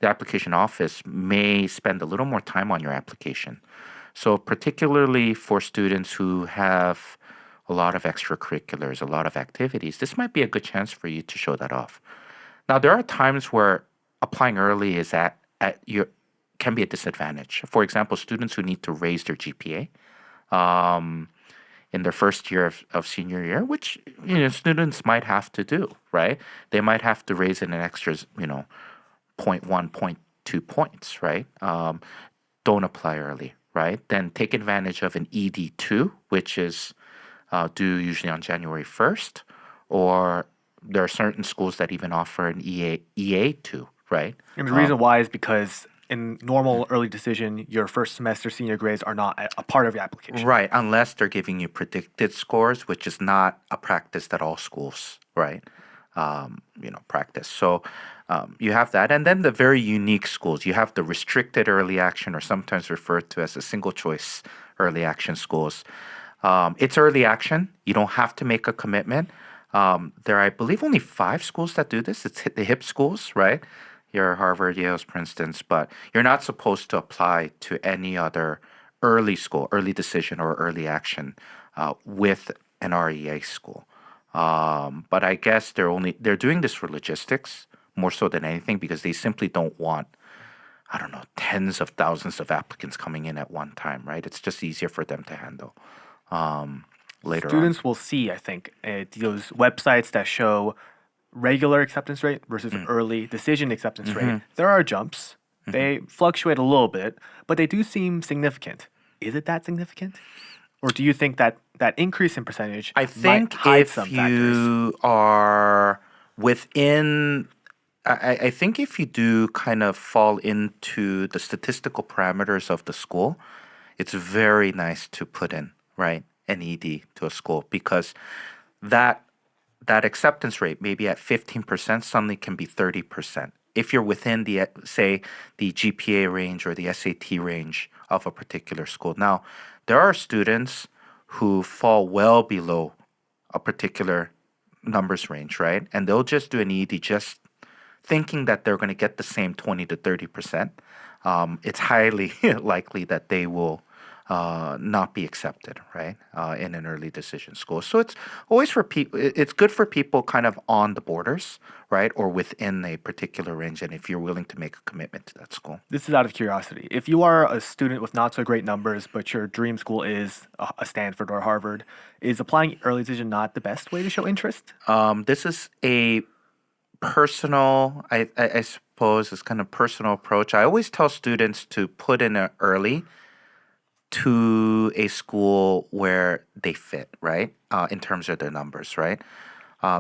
application office may spend a little more time on your application. So particularly for students who have a lot of extracurriculars, a lot of activities, this might be a good chance for you to show that off. Now, there are times where applying early is at your can be a disadvantage. For example, students who need to raise their GPA in their first year of senior year, which students might have to do, right? They might have to raise it an extra, 0.1, 0.2 points, right? Don't apply early, right? Then take advantage of an ED2, which is due usually on January 1st, or there are certain schools that even offer an EA2, right? And the reason why is because in normal early decision, your first semester senior grades are not a part of your application. Right, unless they're giving you predicted scores, which is not a practice that all schools, right, practice. So you have that. And then the very unique schools, you have the restricted early action, or sometimes referred to as the single choice early action schools. It's early action. You don't have to make a commitment. There are, I believe, only 5 schools that do this. It's the HIP schools, right? Your Harvard, Yale's, Princeton's, but you're not supposed to apply to any other early school, early decision, or early action with an REA school. But I guess they're doing this for logistics more so than anything, because they simply don't want, I don't know, tens of thousands of applicants coming in at one time, right? It's just easier for them to handle later on. Students will see, I think, those websites that show regular acceptance rate versus early decision acceptance rate. There are jumps. They fluctuate a little bit, but they do seem significant. Is it that significant? Or do you think that that increase in percentage I think might hide if some factors? you are within, I think if you do kind of fall into the statistical parameters of the school, it's very nice to put in, right, an ED to a school, because that acceptance rate, maybe at 15%, suddenly can be 30%. If you're within the, say, the GPA range or the SAT range of a particular school. Now, there are students who fall well below a particular numbers range, right? And they'll just do an ED just thinking that they're going to get the same 20 to 30%. It's highly likely that they will not be accepted, right, in an early decision school. So it's always for people. It's good for people kind of on the borders, right, or within a particular range. And if you're willing to make a commitment to that school, This is out of curiosity. If you are a student with not so great numbers, but your dream school is a Stanford or Harvard, is applying early decision not the best way to show interest? this is a personal, I suppose, it's kind of personal approach. I always tell students to put in an early to a school where they fit, right? In terms of their numbers, right?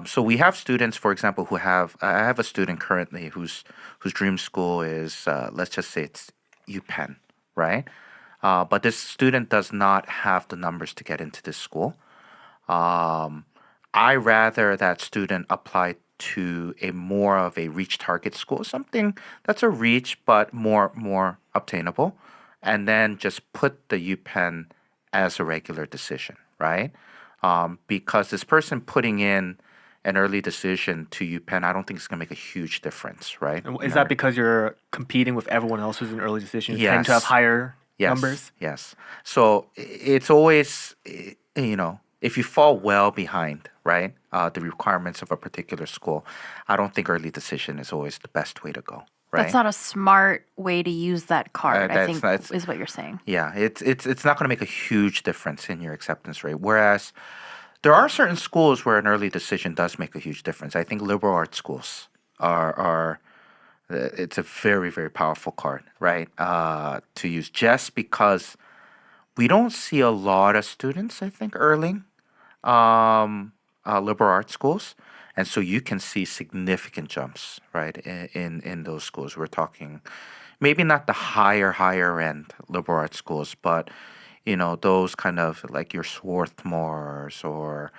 So we have students, for example, I have a student currently whose dream school is, let's just say it's UPenn, right? But this student does not have the numbers to get into this school. I rather that student apply to a more of a reach target school, something that's a reach but more obtainable, and then just put the UPenn as a regular decision, right? Because this person putting in an early decision to UPenn, I don't think it's going to make a huge difference, right? And is that because you're competing with everyone else who's in early decision who tend to have Yes. higher Yes, numbers? yes. So it's always, if you fall well behind, right, the requirements of a particular school, I don't think early decision is always the best way to go. right? That's not a smart way to use that card, I think, that's is what you're saying. Yeah, it's not going to make a huge difference in your acceptance rate. Whereas there are certain schools where an early decision does make a huge difference. I think liberal arts schools are it's a very, very powerful card, right? To use just because we don't see a lot of students, I think, early liberal arts schools, and so you can see significant jumps, right? In those schools, we're talking maybe not the higher end liberal arts schools, but those kind of like your Swarthmores or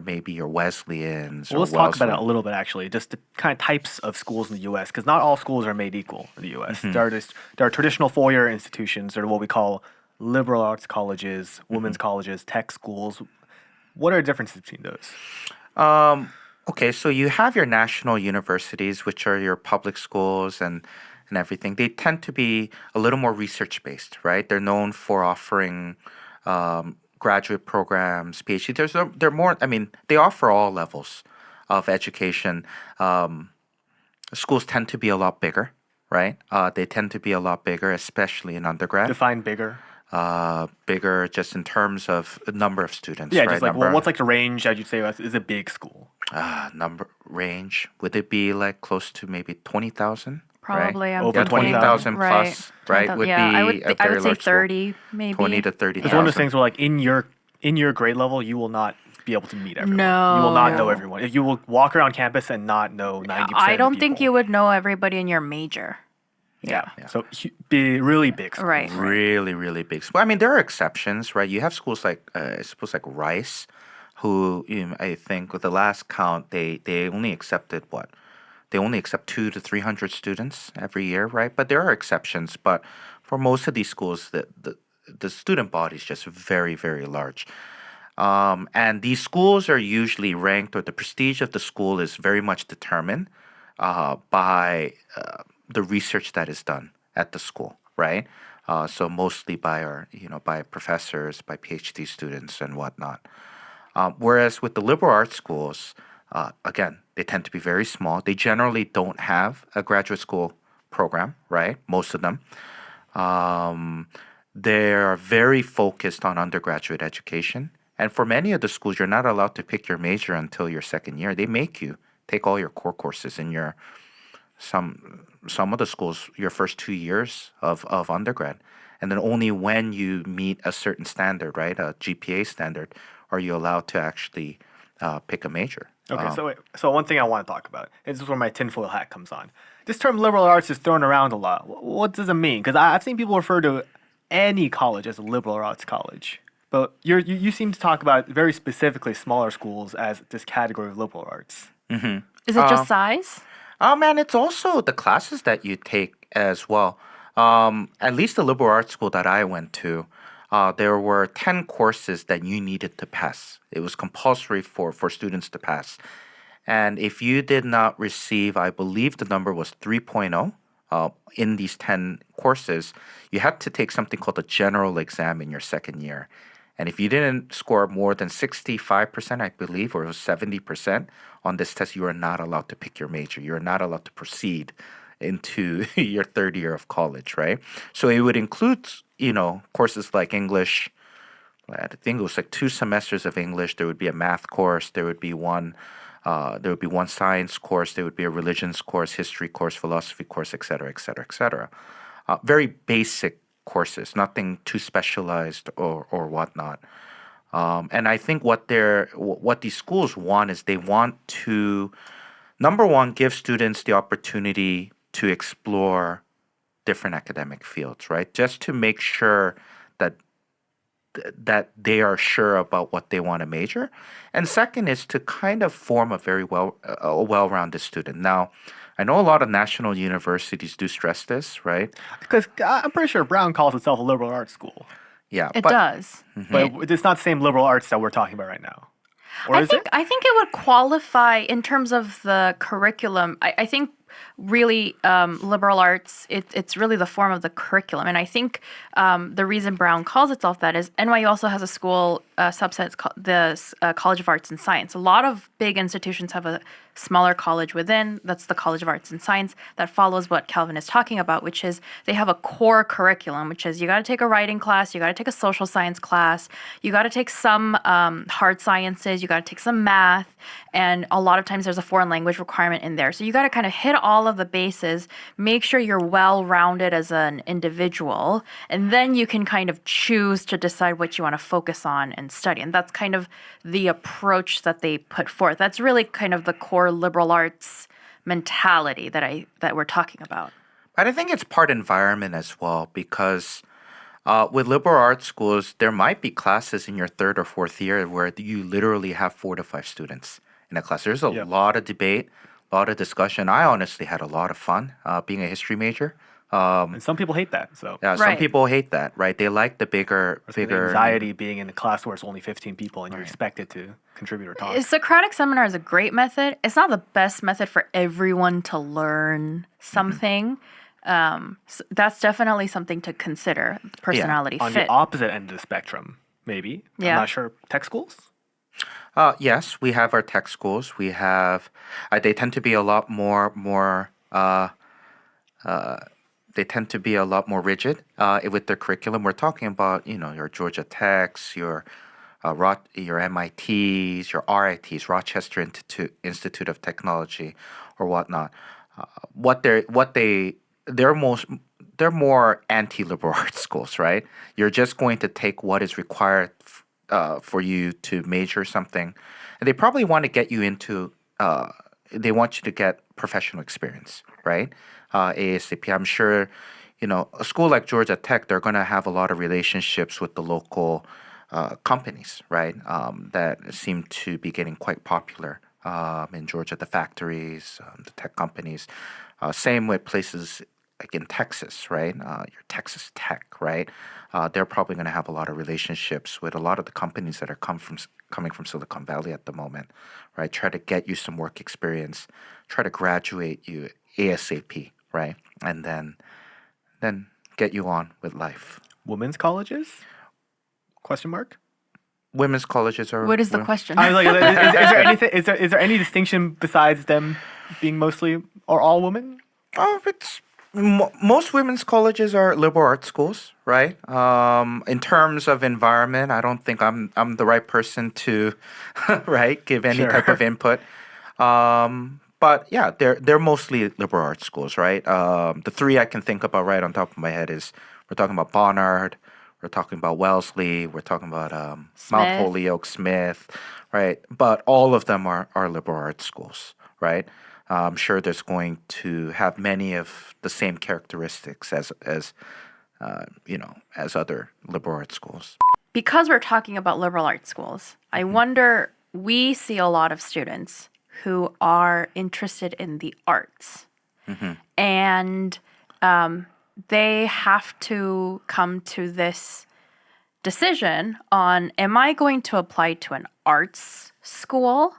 maybe your Wesleyans Well, or let's talk about it Wellesley. a little bit actually, just the kind of types of schools in the U.S. because not all schools are made equal in the U.S. There are traditional four-year institutions, or what we call liberal arts colleges, women's colleges, tech schools. What are the differences between those? Okay, so you have your national universities, which are your public schools and everything. They tend to be a little more research based, right? They're known for offering graduate programs, PhD. They're more. I mean, they offer all levels of education. Schools tend to be a lot bigger, right? They tend to be a lot bigger, especially in undergrad. Define bigger. Bigger just in terms of number of students, Yeah, right? just like what's like the range that you'd say is a big school? Number range, would it be like close to maybe 20,000? Probably, I'm Over thinking. 20,000 Right. plus, right? 20,000, Would yeah, I be would, a I very would say large school. 30, maybe. 20 to 30,000. It's one of those things where like in your grade level, you will not be able to meet everyone. You will not know No. everyone. If you will walk around campus and not know 90% I of the don't think people. you would know everybody in your major. Yeah. So be really big schools. Right. Really, really big. Well, I mean, there are exceptions, right? You have schools like, I suppose, like Rice, who I think with the last count, they only accepted what? They only accept 200 to 300 students every year, right? But there are exceptions. But for most of these schools, the student body is just very, very large. And these schools are usually ranked, or the prestige of the school is very much determined by the research that is done at the school, right? So mostly by by professors, by PhD students, and whatnot. Whereas with the liberal arts schools, again, they tend to be very small. They generally don't have a graduate school program, right? Most of them. They're very focused on undergraduate education. And for many of the schools, you're not allowed to pick your major until your second year. They make you take all your core courses in your some of the schools your first 2 years of undergrad. And then only when you meet a certain standard, right, a GPA standard, are you allowed to actually pick a major. Okay, so one thing I want to talk about, and this is where my tinfoil hat comes on. This term liberal arts is thrown around a lot. What does it mean? Because I've seen people refer to any college as a liberal arts college. But you seem to talk about very specifically smaller schools as this category of liberal arts. Is it just size? Oh man, it's also the classes that you take as well. At least the liberal arts school that I went to, there were 10 courses that you needed to pass. It was compulsory for students to pass. And if you did not receive, I believe the number was 3.0 in these 10 courses, you had to take something called a general exam in your second year. And if you didn't score more than 65%, I believe, or 70% on this test, you are not allowed to pick your major. You are not allowed to proceed into your third year of college, right? So it would include, courses like English. I think it was like 2 semesters of English. There would be a math course. There would be one science course. There would be a religions course, history course, philosophy course, et cetera, et cetera, et cetera. Very basic courses, nothing too specialized or whatnot. And I think what these schools want is they want to, number one, give students the opportunity to explore different academic fields, right? Just to make sure that they are sure about what they want to major. And second is to kind of form a very well-rounded student. Now, I know a lot of national universities do stress this, right? Because I'm pretty sure Brown calls itself a liberal arts school. Yeah, It does. But it's not the same liberal arts that we're talking about right now. Or I is think it? I think it would qualify in terms of the curriculum. I think really liberal arts, it's really the form of the curriculum. And I think the reason Brown calls itself that is NYU also has a school subset, it's called the College of Arts and Science. A lot of big institutions have a smaller college within, that's the College of Arts and Science, that follows what Calvin is talking about, which is they have a core curriculum, which is you got to take a writing class, you got to take a social science class, you got to take some hard sciences, you got to take some math, and a lot of times there's a foreign language requirement in there. So you got to kind of hit all of the bases, make sure you're well-rounded as an individual, and then you can kind of choose to decide what you want to focus on and study. And that's kind of the approach that they put forth. That's really kind of the core liberal arts mentality that we're talking about. But I think it's part environment as well because with liberal arts schools, there might be classes in your third or fourth year where you literally have 4 to 5 students in a class. There's a lot of debate, a lot of discussion. I honestly had a lot of fun being a history major. And some people hate that. So Yeah, some Right. people hate that, right? They like the bigger the anxiety being in a class where it's only 15 people and you're expected to contribute or talk. A Socratic seminar is a great method. It's not the best method for everyone to learn something. That's definitely something to consider. Personality On fit. the opposite end of the spectrum, maybe. Yeah. I'm not sure. Tech schools? Yes, we have our tech schools. We have, they tend to be a lot more they tend to be a lot more rigid with their curriculum. We're talking about, your Georgia Techs, your MITs, your RITs, Rochester Institute of Technology, or whatnot. They're more anti-liberal arts schools, right? You're just going to take what is required for you to major something, and they probably want to get you into. They want you to get professional experience, right? ASAP. I'm sure, a school like Georgia Tech, they're going to have a lot of relationships with the local companies, right? That seem to be getting quite popular in Georgia, the factories, the tech companies. Same with places like in Texas, right? Your Texas Tech, right? They're probably going to have a lot of relationships with a lot of the companies that are coming from Silicon Valley at the moment, right? Try to get you some work experience, try to graduate you ASAP, right? And then get you on with life. Women's colleges? Question mark? Women's colleges are. What is the question? I was like, is there anything? Is there any distinction besides them being mostly or all women? Oh, most women's colleges are liberal arts schools, right? In terms of environment, I don't think I'm the right person to, right, give any type of input. But yeah, they're mostly liberal arts schools, right? The 3 I can think about right on top of my head is we're talking about Barnard, we're talking about Wellesley, we're talking about Mount Holyoke, Smith, right? But all of them are liberal arts schools, right? I'm sure there's going to have many of the same characteristics as other liberal arts schools. Because we're talking about liberal arts schools, I wonder, we see a lot of students who are interested in the arts. And they have to come to this decision on, am I going to apply to an arts school?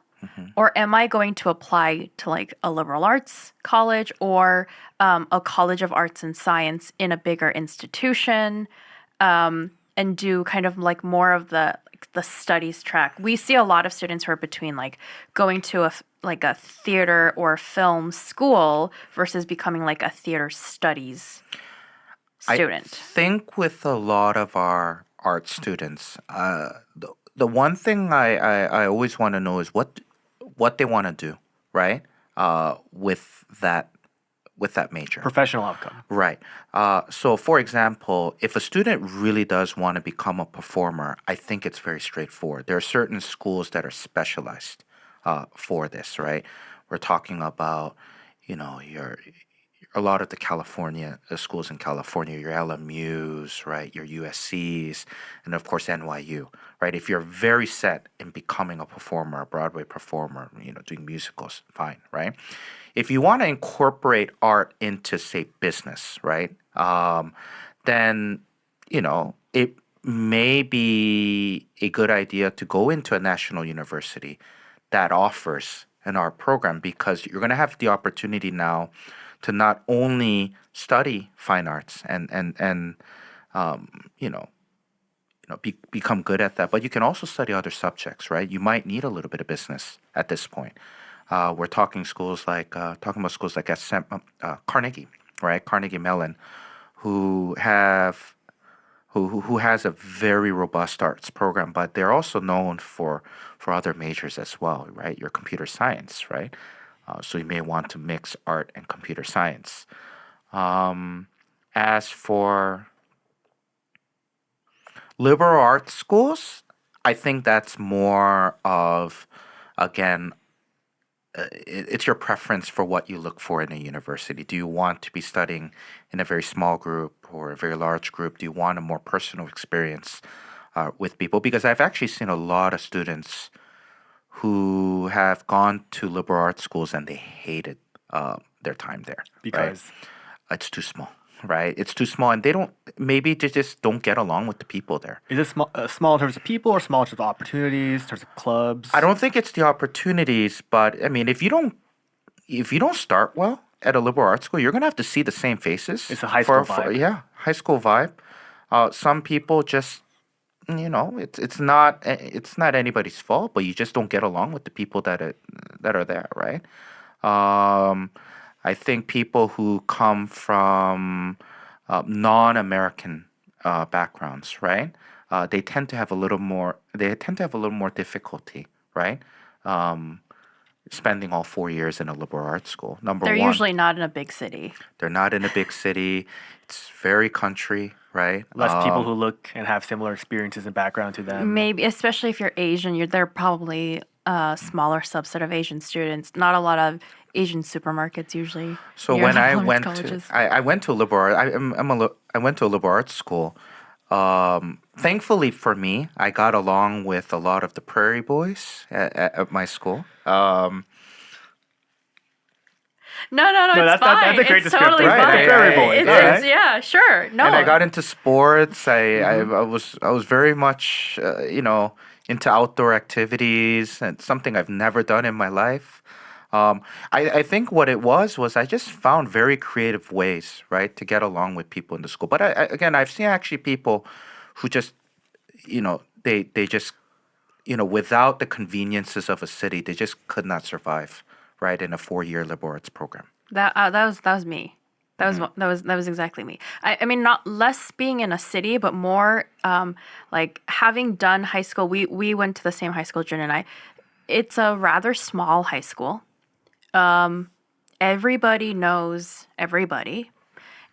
Or am I going to apply to like a liberal arts college or a college of arts and science in a bigger institution and do kind of like more of the studies track? We see a lot of students who are between like going to a theater or film school versus becoming like a theater studies student. I think with a lot of our art students, the one thing I always want to know is what they want to do, right? With that major. Professional outcome. Right. So, for example, if a student really does want to become a performer, I think it's very straightforward. There are certain schools that are specialized for this, right? We're talking about, a lot of the California schools in California, your LMUs, right, your USCs, and of course NYU, right? If you're very set in becoming a performer, a Broadway performer, doing musicals, fine, right? If you want to incorporate art into, say, business, right, then, it may be a good idea to go into a national university that offers an art program because you're going to have the opportunity now to not only study fine arts and become good at that, but you can also study other subjects, right? You might need a little bit of business at this point. We're talking about schools like Carnegie, right? Carnegie Mellon, who have who has a very robust arts program, but they're also known for other majors as well, right? Your computer science, right? So you may want to mix art and computer science. As for liberal arts schools, I think that's more of, again, it's your preference for what you look for in a university. Do you want to be studying in a very small group or a very large group? Do you want a more personal experience with people? Because I've actually seen a lot of students who have gone to liberal arts schools and they hated their time there. Right? Because It's too small, right? It's too small, and maybe they just don't get along with the people there. is it small in terms of people or small in terms of opportunities, in terms of clubs? I don't think it's the opportunities, but I mean, if you don't start well at a liberal arts school, you're gonna have to see the same faces. It's a high school vibe. Yeah, high school vibe. Some people just, it's not anybody's fault, but you just don't get along with the people that are there, right? I think people who come from non-American backgrounds, right? They tend to have a little more. They tend to have a little more difficulty, right? Spending all 4 years in a liberal arts school. They're One, usually not in a big city. they're not in a big city. It's very country, right? Less people who look and have similar experiences and background to them. Maybe, especially if you're Asian, they're probably a smaller subset of Asian students. Not a lot of Asian supermarkets usually. So near when the I large went colleges. to, I went to a liberal art. I went to a liberal arts school. Thankfully for me, I got along with a lot of the Prairie Boys at my school. No, No, it's that's fine. a great It's totally descriptor. fine. Right, Prairie Boys, It's, alright. yeah, sure. No. And I got into sports. I was very much into outdoor activities, and something I've never done in my life. I think what it was I just found very creative ways, right, to get along with people in the school. But again, I've seen actually people who just, they just, without the conveniences of a city, they just could not survive, right, in a 4-year liberal arts program. That was me. That was exactly me. I mean, not less being in a city, but more like having done high school. We went to the same high school, Joon and I. It's a rather small high school. Everybody knows everybody,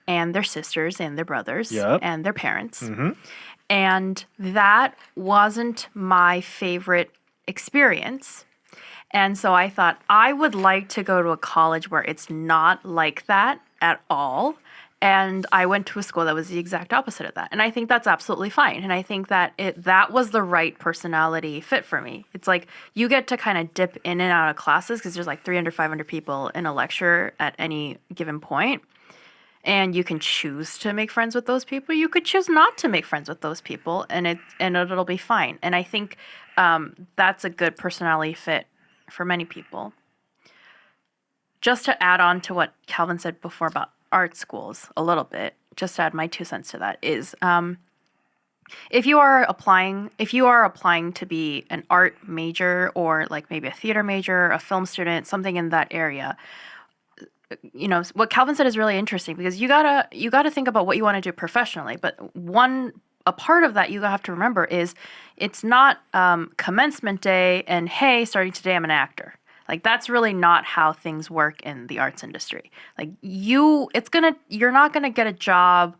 and their sisters and their brothers Yep. and their parents. And that wasn't my favorite experience. And so I thought I would like to go to a college where it's not like that at all. And I went to a school that was the exact opposite of that. And I think that's absolutely fine. And I think that that was the right personality fit for me. It's like you get to kind of dip in and out of classes because there's like 300, 500 people in a lecture at any given point. And you can choose to make friends with those people. You could choose not to make friends with those people, and it'll be fine. And I think that's a good personality fit for many people. Just to add on to what Calvin said before about art schools a little bit, just to add my 2 cents to that is if you are applying to be an art major or like maybe a theater major, a film student, something in that area, what Calvin said is really interesting because you gotta think about what you want to do professionally. But a part of that you have to remember is it's not commencement day and hey, starting today I'm an actor. Like that's really not how things work in the arts industry. Like you're not gonna get a job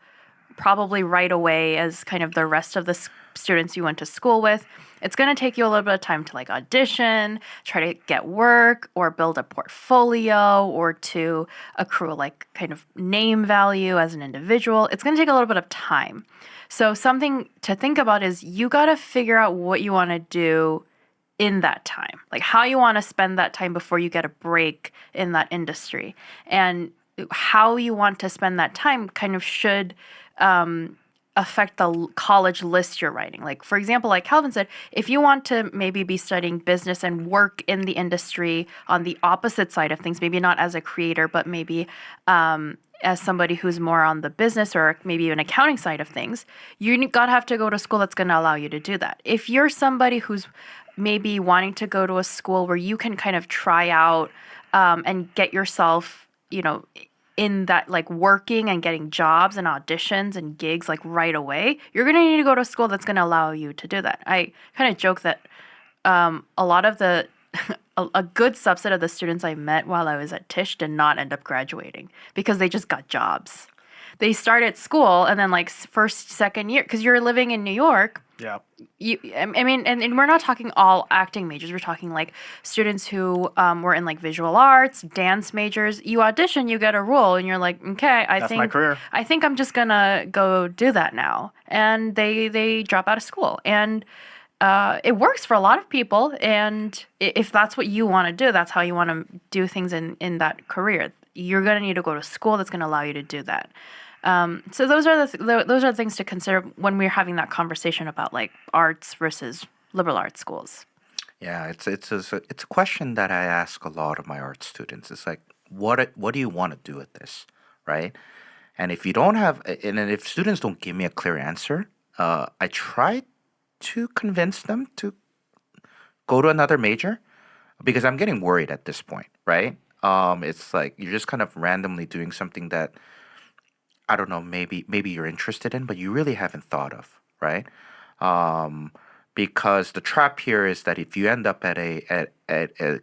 probably right away as kind of the rest of the students you went to school with. It's going to take you a little bit of time to like audition, try to get work or build a portfolio or to accrue like kind of name value as an individual. It's going to take a little bit of time. So something to think about is you got to figure out what you want to do in that time, like how you want to spend that time before you get a break in that industry. And how you want to spend that time kind of should affect the college list you're writing. Like, for example, like Calvin said, if you want to maybe be studying business and work in the industry on the opposite side of things, maybe not as a creator, but maybe as somebody who's more on the business or maybe even accounting side of things, you gotta have to go to school that's going to allow you to do that. If you're somebody who's maybe wanting to go to a school where you can kind of try out and get yourself, in that like working and getting jobs and auditions and gigs like right away, you're going to need to go to a school that's going to allow you to do that. I kind of joke that a lot of the a good subset of the students I met while I was at Tisch did not end up graduating because they just got jobs. They started school and then like first, second year, because you're living in New York. Yeah. I mean, and we're not talking all acting majors. We're talking like students who were in like visual arts, dance majors. You audition, you get a role, and you're like, okay, That's my career. I think I'm just gonna go do that now. And they drop out of school, and it works for a lot of people. And if that's what you want to do, that's how you want to do things in that career. You're gonna need to go to school that's gonna allow you to do that. So those are the things to consider when we're having that conversation about like arts versus liberal arts schools. Yeah, it's a question that I ask a lot of my art students. It's like, what do you want to do with this, right? And if you don't have, and then if students don't give me a clear answer, I try to convince them to go to another major because I'm getting worried at this point, right? It's like you're just kind of randomly doing something that I don't know, maybe you're interested in, but you really haven't thought of, right? Because the trap here is that if you end up at a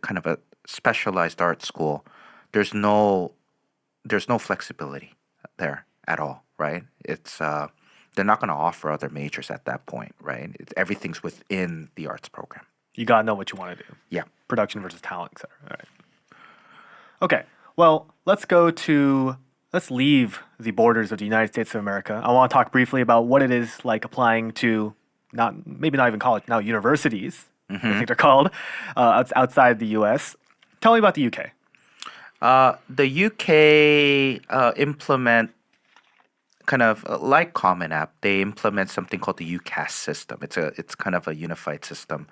kind of a specialized art school, there's no flexibility there at all, right? It's they're not going to offer other majors at that point, right? Everything's within the arts program. You gotta know what you want to do. Yeah. Production versus talent, etc. All right. Okay. Well, let's leave the borders of the United States of America. I want to talk briefly about what it is like applying to maybe not even college, now universities, I think they're called, outside the U.S. Tell me about the UK. The UK implement kind of like Common App. They implement something called the UCAS system. It's kind of a unified system.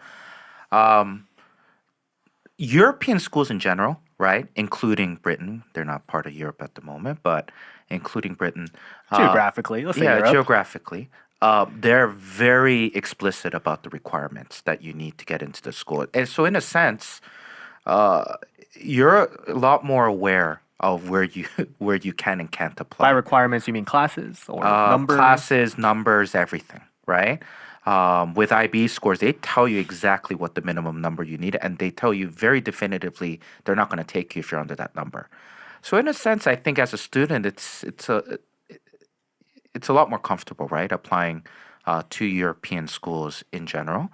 European schools in general, right, including Britain, they're not part of Europe at the moment, but including Britain. Geographically, let's say Europe. Geographically. They're very explicit about the requirements that you need to get into the school. And so in a sense, you're a lot more aware of where you can and can't apply. By requirements, you mean classes or numbers? Classes, numbers, everything, right? With IB scores, they tell you exactly what the minimum number you need, and they tell you very definitively they're not going to take you if you're under that number. So in a sense, I think as a student, it's a lot more comfortable, right? Applying to European schools in general.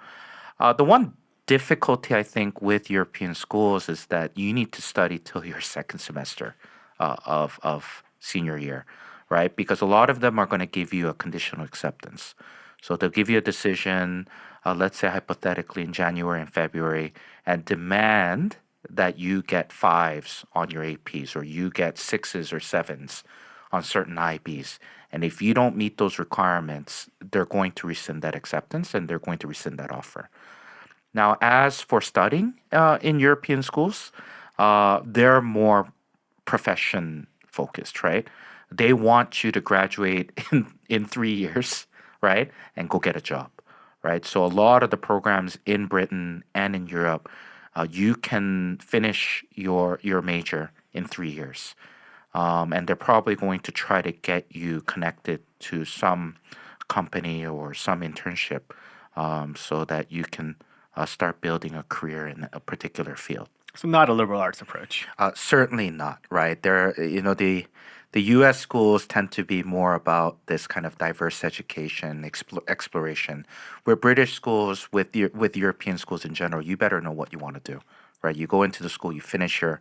The one difficulty I think with European schools is that you need to study till your second semester of senior year, right? Because a lot of them are going to give you a conditional acceptance. So they'll give you a decision, let's say hypothetically in January and February, and demand that you get 5s on your APs or you get 6s or 7s on certain IBs. And if you don't meet those requirements, they're going to rescind that acceptance and they're going to rescind that offer. Now, as for studying in European schools, they're more profession focused, right? They want you to graduate in 3 years, right? And go get a job, right? So a lot of the programs in Britain and in Europe, you can finish your major in 3 years. And they're probably going to try to get you connected to some company or some internship so that you can start building a career in a particular field. So not a liberal arts approach. Certainly not, right? The U.S. schools tend to be more about this kind of diverse education, exploration, where British schools with European schools in general, you better know what you want to do, right? You go into the school, you finish your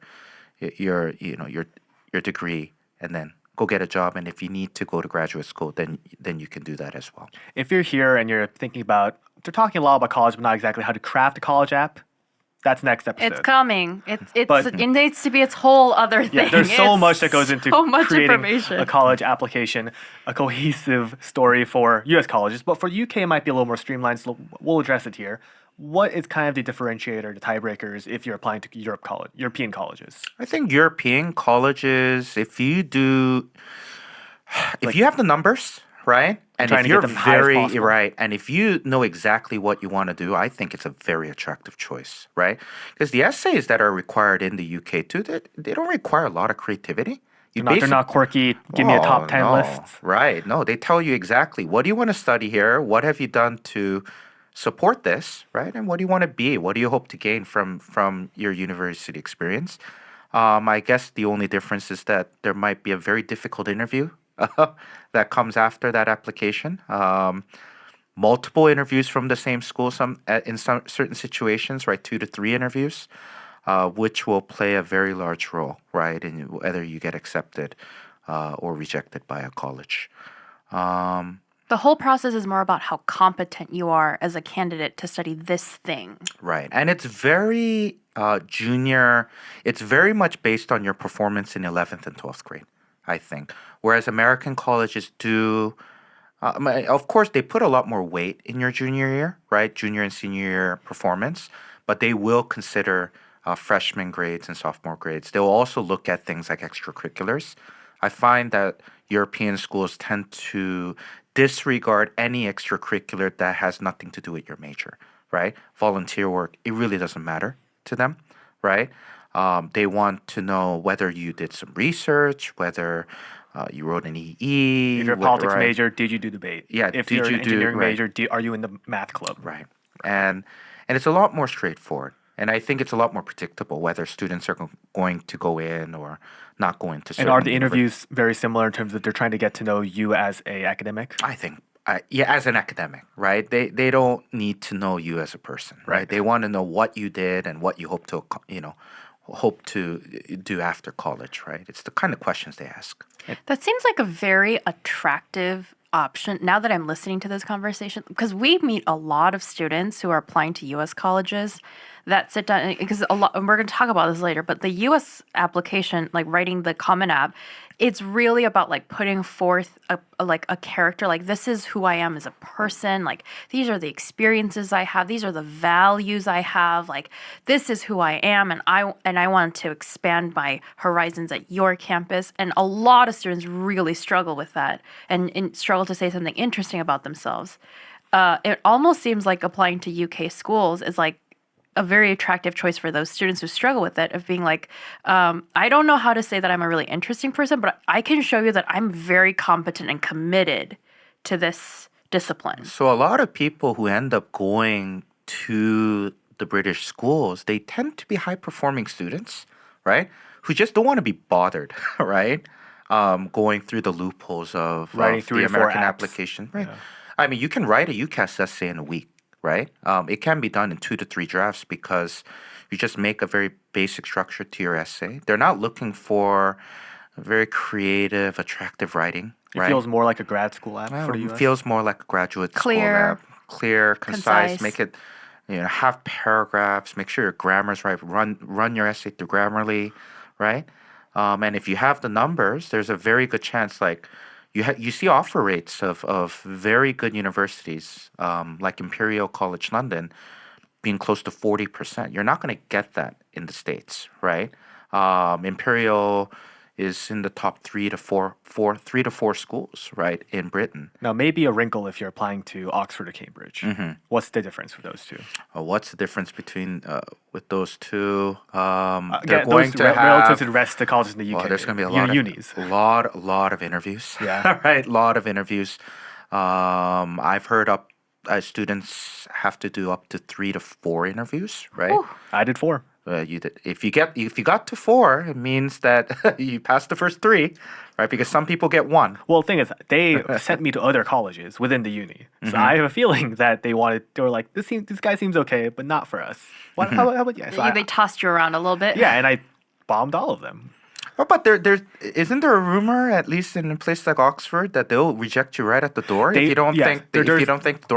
degree, and then go get a job. And if you need to go to graduate school, then you can do that as well. If you're here and you're thinking about, they're talking a lot about college, but not exactly how to craft a college app, that's next episode. It's coming. It needs to be its whole other thing. Yeah, there's so much that goes into creating information. a college application, a cohesive story for U.S. colleges. But for UK, it might be a little more streamlined, so we'll address it here. What is kind of the differentiator, the tiebreakers, if you're applying to European colleges? I think European colleges, if you have the numbers, right? And trying if to you're get them high as very possible. right, and if you know exactly what you want to do, I think it's a very attractive choice, right? Because the essays that are required in the UK too, they don't require a lot of creativity. You They're not quirky. Give me a Oh, top 10 no. list. Right. No, they tell you exactly what do you want to study here? What have you done to support this, right? And what do you want to be? What do you hope to gain from your university experience? I guess the only difference is that there might be a very difficult interview that comes after that application. Multiple interviews from the same school, in some certain situations, right? 2 to 3 interviews, which will play a very large role, right, in whether you get accepted or rejected by a college. The whole process is more about how competent you are as a candidate to study this thing. Right. And it's very junior. It's very much based on your performance in 11th and 12th grade, I think. Whereas American colleges do, of course, they put a lot more weight in your junior year, right? Junior and senior year performance, but they will consider freshman grades and sophomore grades. They'll also look at things like extracurriculars. I find that European schools tend to disregard any extracurricular that has nothing to do with your major, right? Volunteer work, it really doesn't matter to them, right? They want to know whether you did some research, whether you wrote an EE. If you're a politics right? major, did you do debate? Yeah, If did you're an you do- engineering right. major, are you in the math club? Right. And it's a lot more straightforward. And I think it's a lot more predictable whether students are going to go in or not going to And certain are the interviews very similar in terms of they're trying to get to know you as a academic? I think yeah, as an academic, right? They don't need to know you as a person, right? Right. They want to know what you did and what you hope to do after college, right? It's the kind of questions they ask. That seems like a very attractive option now that I'm listening to this conversation, because we meet a lot of students who are applying to US colleges that sit down, because a lot, and we're going to talk about this later, but the US application, like writing the Common App, it's really about like putting forth a character, like this is who I am as a person, like these are the experiences I have, these are the values I have, like this is who I am, and I want to expand my horizons at your campus. And a lot of students really struggle with that and struggle to say something interesting about themselves. It almost seems like applying to UK schools is like a very attractive choice for those students who struggle with it, of being like, I don't know how to say that I'm a really interesting person, but I can show you that I'm very competent and committed to this discipline. So a lot of people who end up going to the British schools, they tend to be high performing students, right? Who just don't want to be bothered, right? Going through the loopholes of Writing of 3 the or 4 American apps. application, right? I mean, you can write a UCAS essay in a week, right? It can be done in 2 to 3 drafts because you just make a very basic structure to your essay. They're not looking for very creative, attractive writing, It right? feels more like a grad school app for the It US. feels more like a graduate school Clear, app. Clear, concise. concise. Make it, have paragraphs. Make sure your grammar's right. Run your essay through Grammarly, right? And if you have the numbers, there's a very good chance. Like you see offer rates of very good universities, like Imperial College London, being close to 40%. You're not going to get that in the States, right? Imperial is in the top 3 to 4 schools, right, in Britain. Now, maybe a wrinkle if you're applying to Oxford or Cambridge. What's the difference for those two? What's the difference between with those two? Again, They're going those to relative have. to the rest of the colleges in the UK. Well, there's going to be a unis. lot of interviews. Yeah. Right, lot of interviews. I've heard students have to do up to 3 to 4 interviews, right? Whew. I did 4. You did. If you got to 4, it means that you passed the first 3, right? Because some people get 1. Well, the thing is, they sent me to other colleges within the uni. So I have a feeling that they were like, this guy seems okay, but not for us. How about yeah? So They tossed you around a little bit. yeah, and I bombed all of them. Oh, but there isn't there a rumor, at least in a place like Oxford, that they'll reject you right at the door if you don't think the door.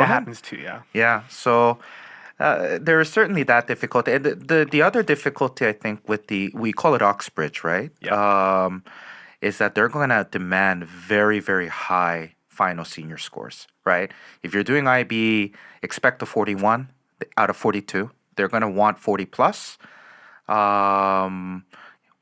That happens too. Yeah. Yeah, so there is certainly that difficulty. And the other difficulty, I think, with we call it Oxbridge, right? Yeah. Is that they're going to demand very, very high final senior scores, right? If you're doing IB, expect a 41 out of 42. They're going to want 40 plus.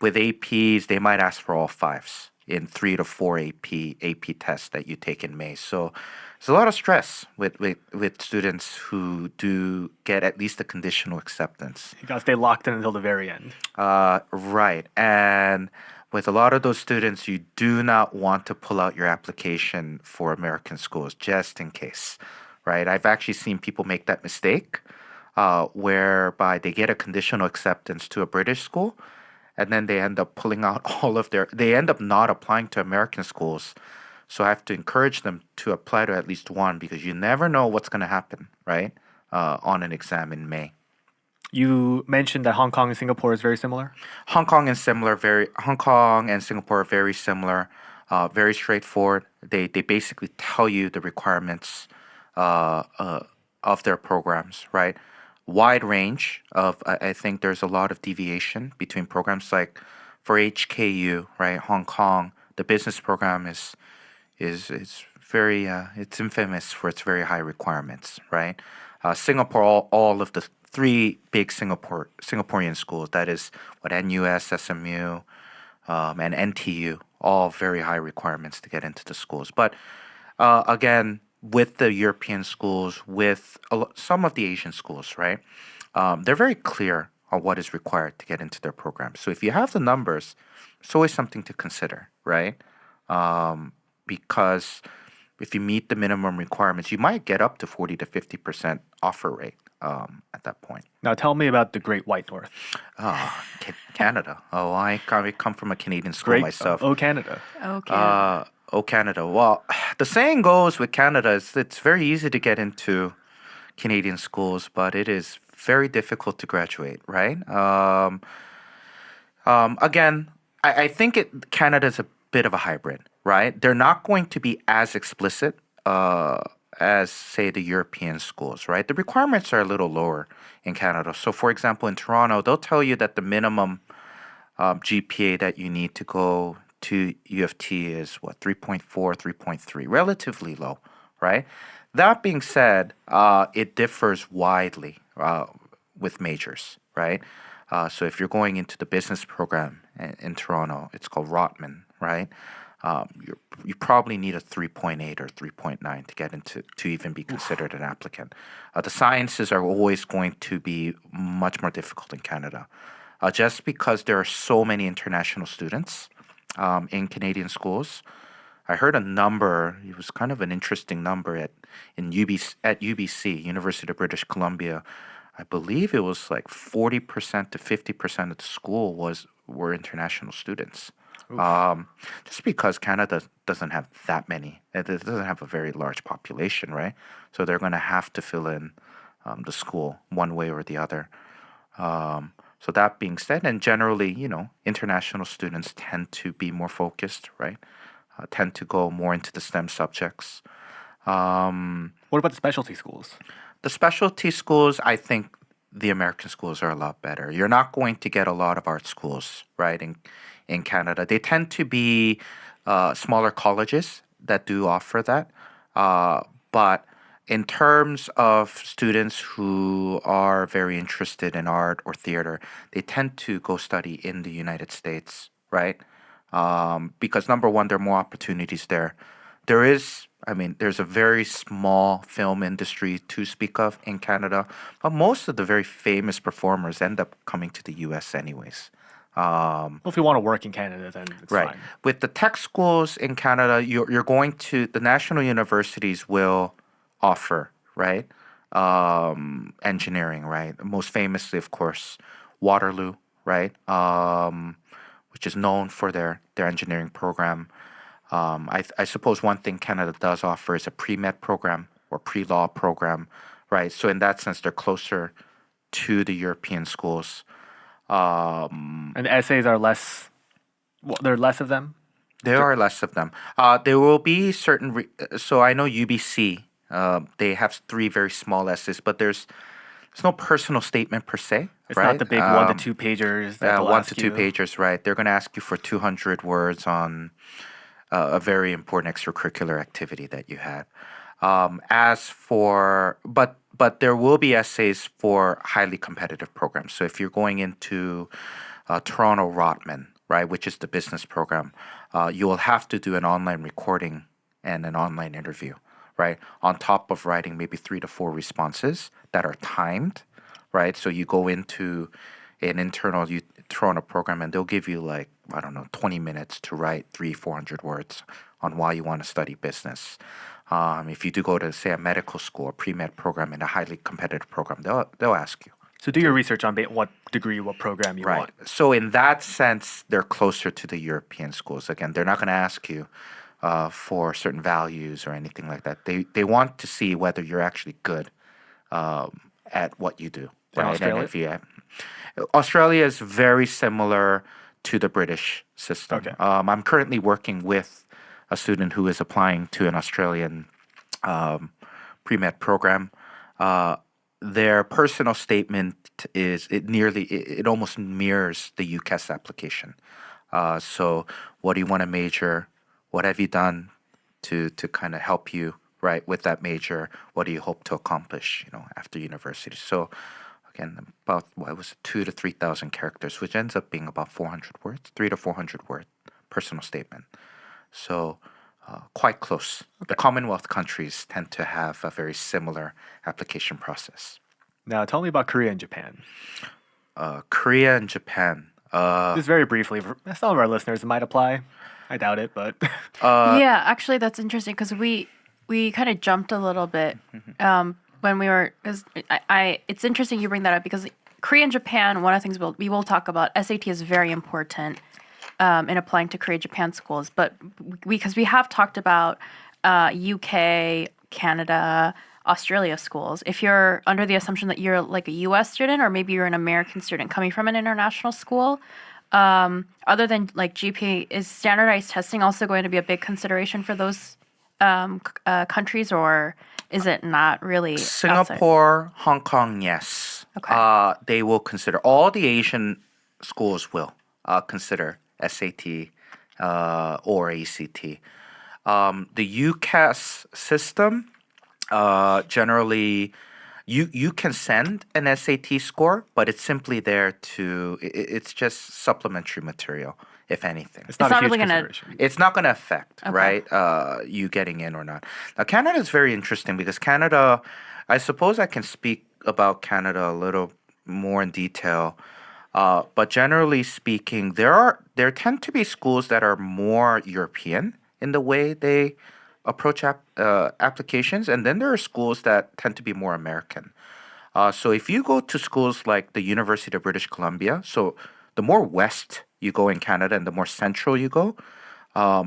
With APs, they might ask for all 5s, in 3 to 4 AP tests that you take in May. So there's a lot of stress with students who do get at least a conditional acceptance. You gotta stay locked in until the very end. Right. And with a lot of those students, you do not want to pull out your application for American schools just in case, right? I've actually seen people make that mistake whereby they get a conditional acceptance to a British school and then they end up pulling out they end up not applying to American schools. So I have to encourage them to apply to at least one because you never know what's going to happen, right? On an exam in May. You mentioned that Hong Kong and Singapore is very similar. Hong Kong and Singapore are very similar, very straightforward. They basically tell you the requirements of their programs, right? Wide range of I think there's a lot of deviation between programs. Like for HKU, right? Hong Kong, the business program is very it's infamous for its very high requirements, right? Singapore, all of the three big Singaporean schools, that is what NUS, SMU, and NTU, all very high requirements to get into the schools. But again, with the European schools, with some of the Asian schools, right? They're very clear on what is required to get into their programs. So if you have the numbers, it's always something to consider, right? Because if you meet the minimum requirements, you might get up to 40 to 50% offer rate at that point. Now tell me about the Great White North. Canada. Oh, I come from a Canadian school myself. Canada. Okay. Canada. Well, the saying goes with Canada is it's very easy to get into Canadian schools, but it is very difficult to graduate, right? Again, I think Canada is a bit of a hybrid, right? They're not going to be as explicit as, say, the European schools, right? The requirements are a little lower in Canada. So, for example, in Toronto, they'll tell you that the minimum GPA that you need to go to U of T is, 3.4, 3.3, relatively low, right? That being said, it differs widely with majors, right? So if you're going into the business program in Toronto, it's called Rotman, right? You probably need a 3.8 or 3.9 to get into to even be considered an applicant. The sciences are always going to be much more difficult in Canada, just because there are so many international students in Canadian schools. I heard a number. It was kind of an interesting number at UBC, University of British Columbia. I believe it was like 40% to 50% of the school were international students. Just because Canada doesn't have that many, it doesn't have a very large population, right? So they're going to have to fill in the school one way or the other. So that being said, and generally, international students tend to be more focused, right? Tend to go more into the STEM subjects. What about the specialty schools? The specialty schools, I think the American schools are a lot better. You're not going to get a lot of art schools, right, in Canada. They tend to be smaller colleges that do offer that. But in terms of students who are very interested in art or theater, they tend to go study in the United States, right? Because number one, there are more opportunities there. There's a very small film industry to speak of in Canada, but most of the very famous performers end up coming to the U.S. anyways. Well, if you want to work in Canada, then it's Right. fine. With the tech schools in Canada, you're going to the national universities will offer, right? Engineering, right? Most famously, of course, Waterloo, right? Which is known for their engineering program. I suppose one thing Canada does offer is a pre-med program or pre-law program, right? So in that sense, they're closer to the European schools. And the essays are less. There are less of them. There are less of them. There will be certain. So I know UBC. They have 3 very small essays, but there's no personal statement per se. It's right? not the big 1 to 2 pagers. That they'll 1 ask to 2 you. pagers, right? They're going to ask you for 200 words on a very important extracurricular activity that you had. But there will be essays for highly competitive programs. So if you're going into Toronto Rotman, right, which is the business program, you will have to do an online recording and an online interview, right? On top of writing maybe 3 to 4 responses that are timed, right? So you go into an internal, you throw on a program and they'll give you like, I don't know, 20 minutes to write 300-400 words on why you want to study business. If you do go to, say, a medical school, a pre-med program in a highly competitive program, they'll ask you. So do your research on what degree, what program you Right. want. So in that sense, they're closer to the European schools. Again, they're not going to ask you for certain values or anything like that. They want to see whether you're actually good at what you do. In Right. Australia? And if you, Australia is very similar to the British system. Okay. I'm currently working with a student who is applying to an Australian pre-med program. Their personal statement it almost mirrors the UCAS application. So what do you want to major? What have you done to kind of help you, right, with that major? What do you hope to accomplish, after university? So again, about, what was it, 2,000 to 3,000 characters, which ends up being about 400 words, 300 to 400 word personal statement. So quite close. The Commonwealth countries tend to have a very similar application process. Now tell me about Korea and Japan. Korea and Japan. Just very briefly, for some of our listeners, it might apply. I doubt it, but Yeah, actually, that's interesting because we kind of jumped a little bit when we were, because it's interesting you bring that up because Korea and Japan, one of the things we will talk about, SAT is very important in applying to Korea Japan schools, but because we have talked about UK, Canada, Australia schools. If you're under the assumption that you're like a US student or maybe you're an American student coming from an international school, other than like GPA, is standardized testing also going to be a big consideration for those countries, or is it not really? Outside? Singapore, Hong Kong, yes. Okay. They will consider, all the Asian schools will consider SAT or ACT. The UCAS system, generally, you can send an SAT score, but it's simply there it's just supplementary material, if anything. it's not It's a not huge really gonna- consideration. It's not going to affect, Okay. right, you getting in or not. Now, Canada is very interesting because Canada, I suppose I can speak about Canada a little more in detail. But generally speaking, there tend to be schools that are more European in the way they approach applications, and then there are schools that tend to be more American. So if you go to schools like the University of British Columbia, so the more west you go in Canada and the more central you go,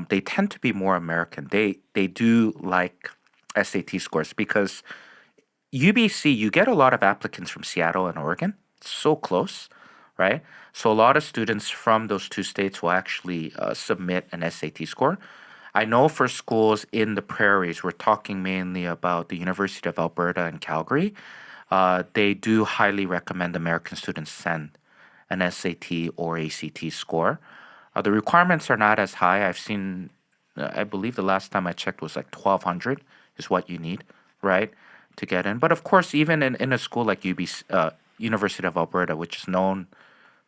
they tend to be more American. They do like SAT scores because UBC, you get a lot of applicants from Seattle and Oregon. It's so close, right? So a lot of students from those two states will actually submit an SAT score. I know for schools in the prairies, we're talking mainly about the University of Alberta and Calgary. They do highly recommend American students send an SAT or ACT score. The requirements are not as high. I've seen, I believe the last time I checked was like 1,200 is what you need, right, to get in. But of course, even in a school like University of Alberta, which is known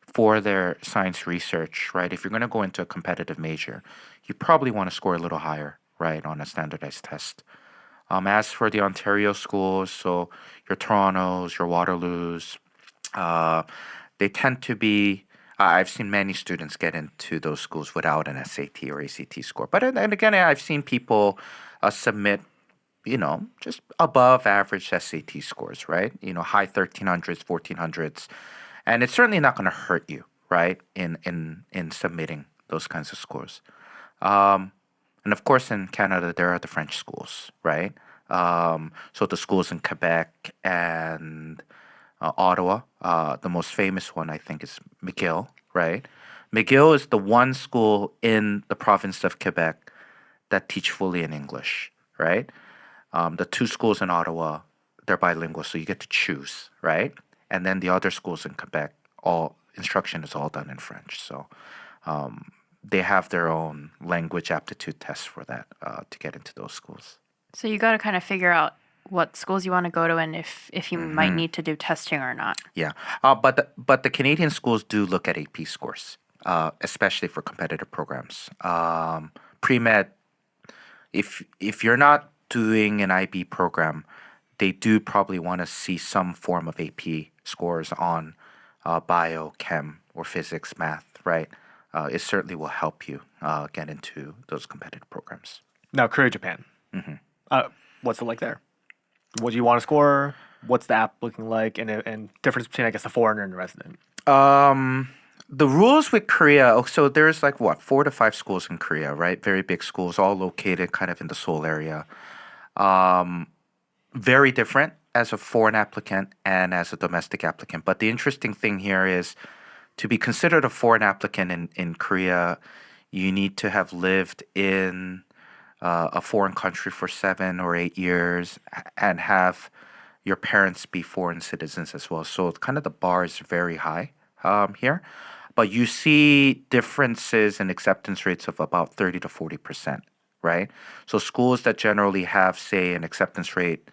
for their science research, right? If you're going to go into a competitive major, you probably want to score a little higher, right, on a standardized test. As for the Ontario schools, so your Torontos, your Waterloos, they tend to be. I've seen many students get into those schools without an SAT or ACT score. But and again, I've seen people submit, just above average SAT scores, right? High 1300s, 1400s. And it's certainly not going to hurt you, right, in submitting those kinds of scores. And of course, in Canada, there are the French schools, right? So the schools in Quebec and Ottawa, the most famous one, I think, is McGill, right? McGill is the one school in the province of Quebec that teach fully in English, right? The two schools in Ottawa, they're bilingual, so you get to choose, right? And then the other schools in Quebec, all instruction is all done in French. So they have their own language aptitude tests for that to get into those schools. So you got to kind of figure out what schools you want to go to and if you might need to do testing or not. Yeah, but the Canadian schools do look at AP scores. especially for competitive programs. Pre-med, if you're not doing an IB program, they do probably want to see some form of AP scores on bio, chem, or physics, math, right? It certainly will help you get into those competitive programs. Now, Korea, Japan. What's it like there? What do you want to score? What's the app looking like? And difference between, I guess, a foreigner and a resident. The rules with Korea, so there's like what, 4 to 5 schools in Korea, right? Very big schools, all located kind of in the Seoul area. Very different as a foreign applicant and as a domestic applicant. But the interesting thing here is to be considered a foreign applicant in Korea, you need to have lived in a foreign country for 7 or 8 years and have your parents be foreign citizens as well. So kind of the bar is very high here. But you see differences in acceptance rates of about 30 to 40%, right? So schools that generally have, say, an acceptance rate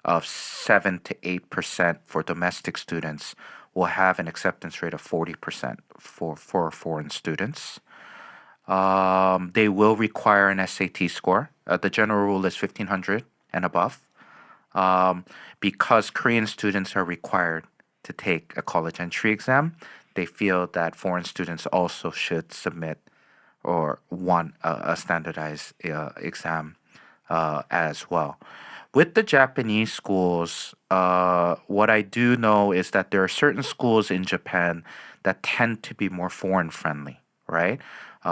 of 7 to 8% for domestic students will have an acceptance rate of 40% for foreign students. They will require an SAT score. The general rule is 1,500 and above. Because Korean students are required to take a college entry exam, they feel that foreign students also should submit or want a standardized exam as well. With the Japanese schools, what I do know is that there are certain schools in Japan that tend to be more foreign friendly, right?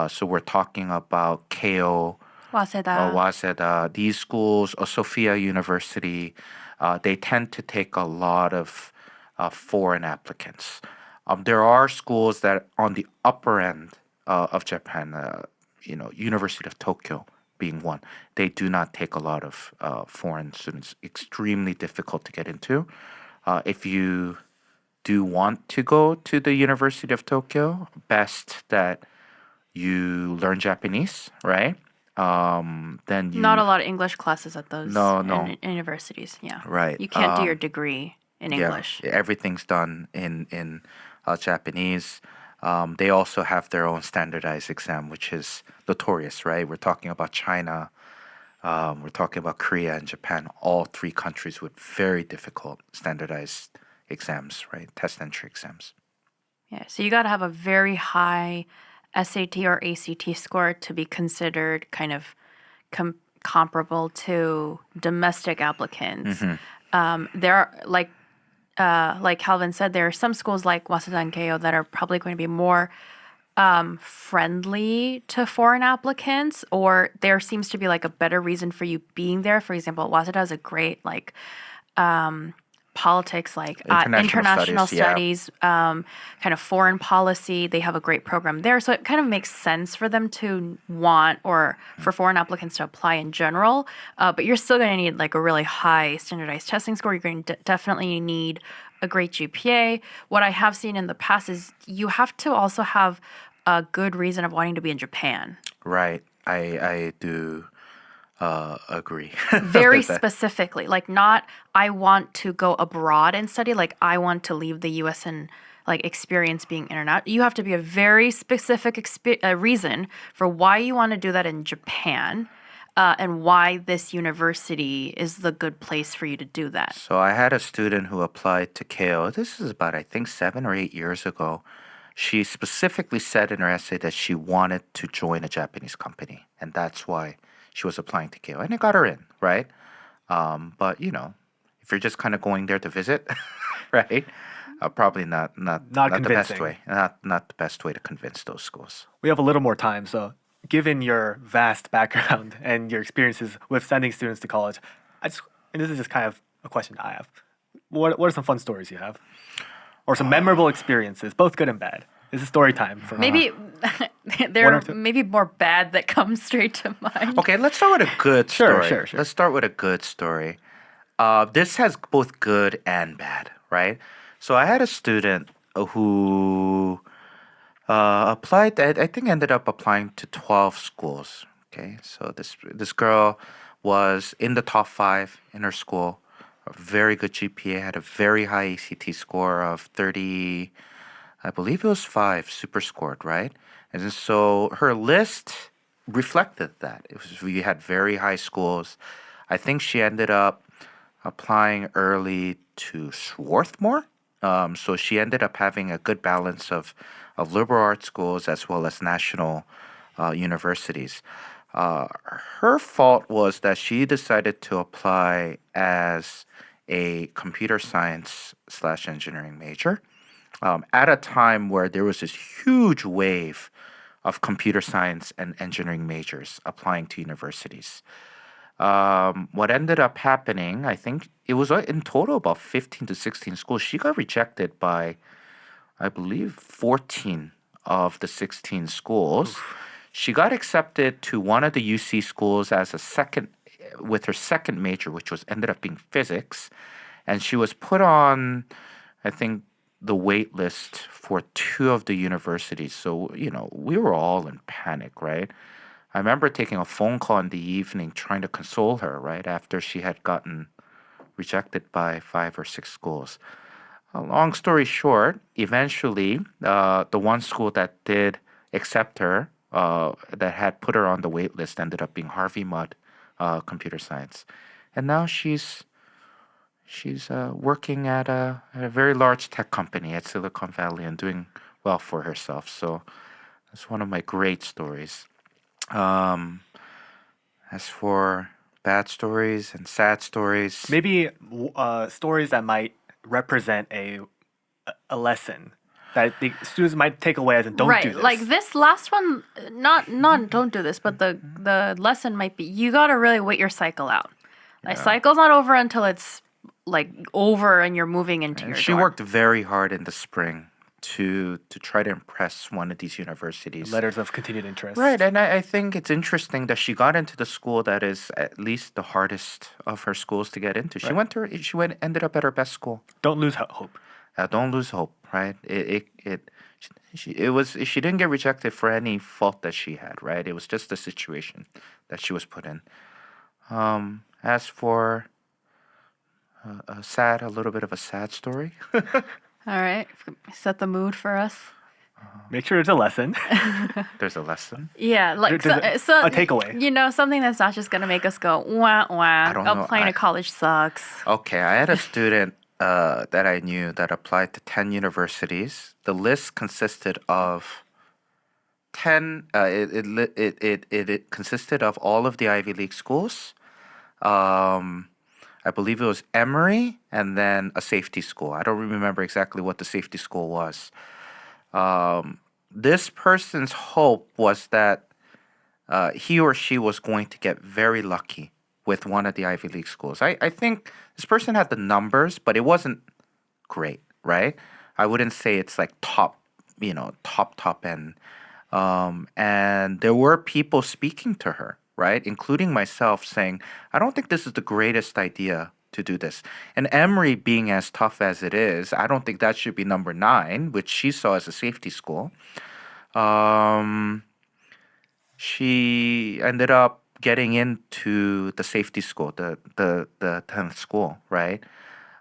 So we're talking about Keio, Waseda, these schools, or Sophia University, they tend to take a lot of foreign applicants. There are schools that on the upper end of Japan, University of Tokyo being one, they do not take a lot of foreign students. Extremely difficult to get into. If you do want to go to the University of Tokyo, best that you learn Japanese, right? Then you Not a lot of English classes at those universities. Yeah. Right. You can't do your degree in English. Yeah, everything's done in Japanese. They also have their own standardized exam, which is notorious, right? We're talking about China, we're talking about Korea and Japan, all 3 countries with very difficult standardized exams, right? Test entry exams. Yeah. So you got to have a very high SAT or ACT score to be considered kind of comparable to domestic applicants. There are like Calvin said, there are some schools like Waseda and Keio that are probably going to be more friendly to foreign applicants, or there seems to be like a better reason for you being there. For example, Waseda has a great politics, international studies, kind of foreign policy. They have a great program there. So it kind of makes sense for them to want or for foreign applicants to apply in general. But you're still going to need like a really high standardized testing score. You're going to definitely need a great GPA. What I have seen in the past is you have to also have a good reason of wanting to be in Japan. Right. I do agree. Very specifically, like not I want to go abroad and study, like I want to leave the U.S. and like experience being international. You have to be a very specific reason for why you want to do that in Japan, and why this university is the good place for you to do that. So I had a student who applied to Keio. This is about, I think, 7 or 8 years ago. She specifically said in her essay that she wanted to join a Japanese company, and that's why she was applying to Keio, and it got her in, right? But if you're just kind of going there to visit, right? Probably not the best way. Not the best way to convince those schools. We have a little more time, so given your vast background and your experiences with sending students to college, and this is just kind of a question I have. What are some fun stories you have, or some memorable experiences, both good and bad? This is story time for maybe there are maybe more bad that come straight to mind. Okay, let's start with a good story. Sure. Let's start with a good story. This has both good and bad, right? So I had a student who applied. I think ended up applying to 12 schools. Okay, so this girl was in the top 5 in her school. A very good GPA, had a very high ACT score of 30. I believe it was 5 super scored, right? And so her list reflected that. It was we had very high schools. I think she ended up applying early to Swarthmore. So she ended up having a good balance of liberal arts schools as well as national universities. Uh, Her fault was that she decided to apply as a computer science slash engineering major at a time where there was this huge wave of computer science and engineering majors applying to universities. What ended up happening, I think it was in total about 15 to 16 schools. She got rejected by, I believe, 14 of the 16 schools. She got accepted to one of the UC schools as a second, with her second major, which was ended up being physics. And she was put on, I think, the wait list for 2 of the universities. So, we were all in panic, right? I remember taking a phone call in the evening trying to console her, right, after she had gotten rejected by 5 or 6 schools. Long story short, eventually, the one school that did accept her, that had put her on the wait list, ended up being Harvey Mudd Computer Science. And now she's working at a very large tech company at Silicon Valley and doing well for herself. So that's one of my great stories. Um, as for bad stories and sad stories, Maybe stories that might represent a lesson that the students might take away as in don't do Right. this. Like this last one, not don't do this, but the lesson might be you got to really wait your cycle out. Like cycle's not over until it's like over and you're moving into and your she dorm. worked very hard in the spring to try to impress one of these universities. Letters of continued interest. Right, and I think it's interesting that she got into the school that is at least the hardest of her schools to get into. Ended up at her best school. Don't lose hope. Don't lose hope, right? She didn't get rejected for any fault that she had, right? It was just the situation that she was put in. As for a little bit of a sad story. All right. Set the mood for us. Make sure it's a lesson. There's a lesson. Yeah, like There's a takeaway. Something that's not just gonna make us go wah wah. don't know. Applying to college sucks. Okay, I had a student that I knew that applied to 10 universities. The list consisted of 10. It consisted of all of the Ivy League schools. I believe it was Emory and then a safety school. I don't remember exactly what the safety school was. This person's hope was that he or she was going to get very lucky with one of the Ivy League schools. I think this person had the numbers, but it wasn't great, right? I wouldn't say it's like top end. And there were people speaking to her, right, including myself, saying, I don't think this is the greatest idea to do this. And Emory being as tough as it is, I don't think that should be number 9, which she saw as a safety school. She ended up getting into the safety school, the 10th school, right?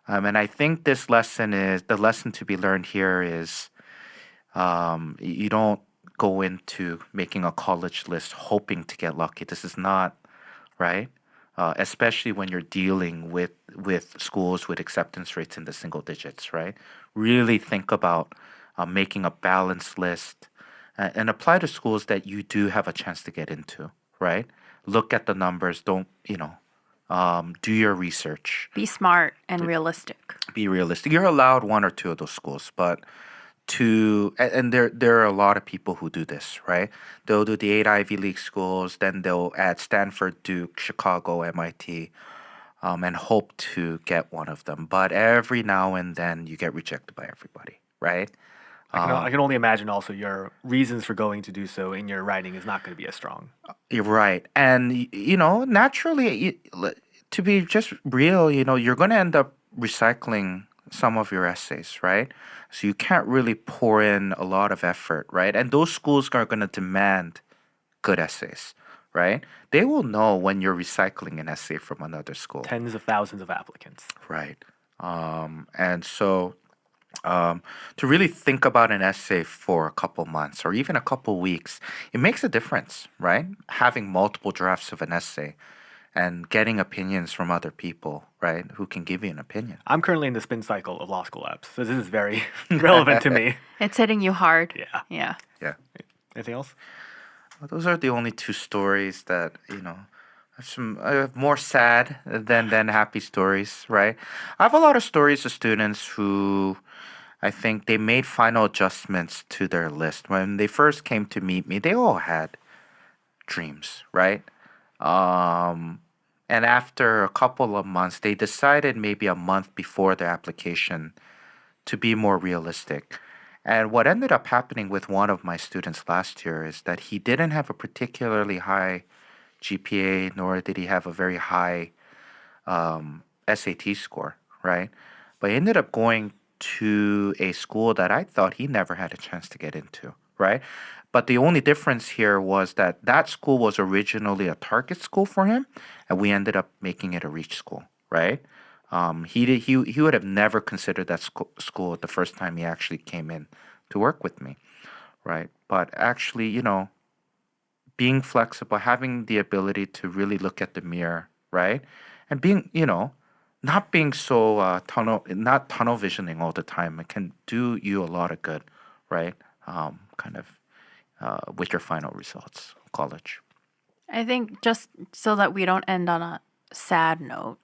And I think the lesson to be learned here is you don't go into making a college list hoping to get lucky. This is not, right? Especially when you're dealing with schools with acceptance rates in the single digits, right? Really think about making a balanced list and apply to schools that you do have a chance to get into, right? Look at the numbers. Don't, do your research. Be smart and realistic. Be realistic. You're allowed 1 or 2 of those schools, but there are a lot of people who do this, right? They'll do the 8 Ivy League schools, then they'll add Stanford, Duke, Chicago, MIT, and hope to get one of them. But every now and then you get rejected by everybody, right? I can only imagine also your reasons for going to do so in your writing is not going to be as strong. You're right. And, naturally, to be just real, you're going to end up recycling some of your essays, right? So you can't really pour in a lot of effort, right? And those schools are going to demand good essays, right? They will know when you're recycling an essay from another school. Tens of thousands of applicants. Right. And so to really think about an essay for a couple months or even a couple weeks, it makes a difference, right? Having multiple drafts of an essay and getting opinions from other people, right, who can give you an opinion. I'm currently in the spin cycle of law school apps, so this is very relevant to me. It's hitting you hard. Yeah. Yeah. Yeah. Anything else? Well, those are the only two stories that, I have more sad than happy stories, right? I have a lot of stories of students who I think they made final adjustments to their list. When they first came to meet me, they all had dreams, right? And after a couple of months, they decided maybe a month before their application to be more realistic. And what ended up happening with one of my students last year is that he didn't have a particularly high GPA, nor did he have a very high SAT score, right? But he ended up going to a school that I thought he never had a chance to get into, right? But the only difference here was that that school was originally a target school for him, and we ended up making it a reach school, right? He would have never considered that school the first time he actually came in to work with me, right? But actually, being flexible, having the ability to really look at the mirror, right? And being, not being so not tunnel visioning all the time. It can do you a lot of good, right? With your final results of college. I think just so that we don't end on a sad note,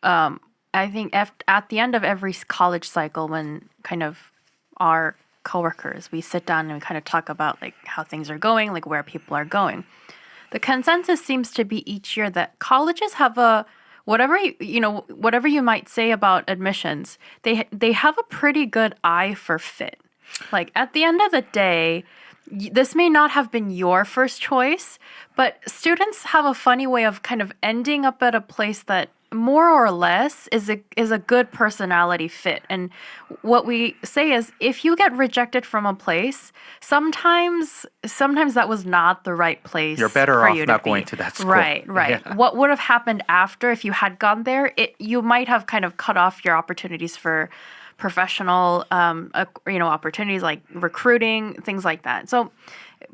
I think at the end of every college cycle, when kind of our coworkers, we sit down and we kind of talk about like how things are going, like where people are going. The consensus seems to be each year that colleges have whatever you might say about admissions, they have a pretty good eye for fit. Like at the end of the day, this may not have been your first choice, but students have a funny way of kind of ending up at a place that more or less is a good personality fit. And what we say is if you get rejected from a place, sometimes that was not the right place. You're better for off you not to going be. to that school. Right. Yeah. What would have happened after if you had gone there? You might have kind of cut off your opportunities for professional opportunities like recruiting, things like that. So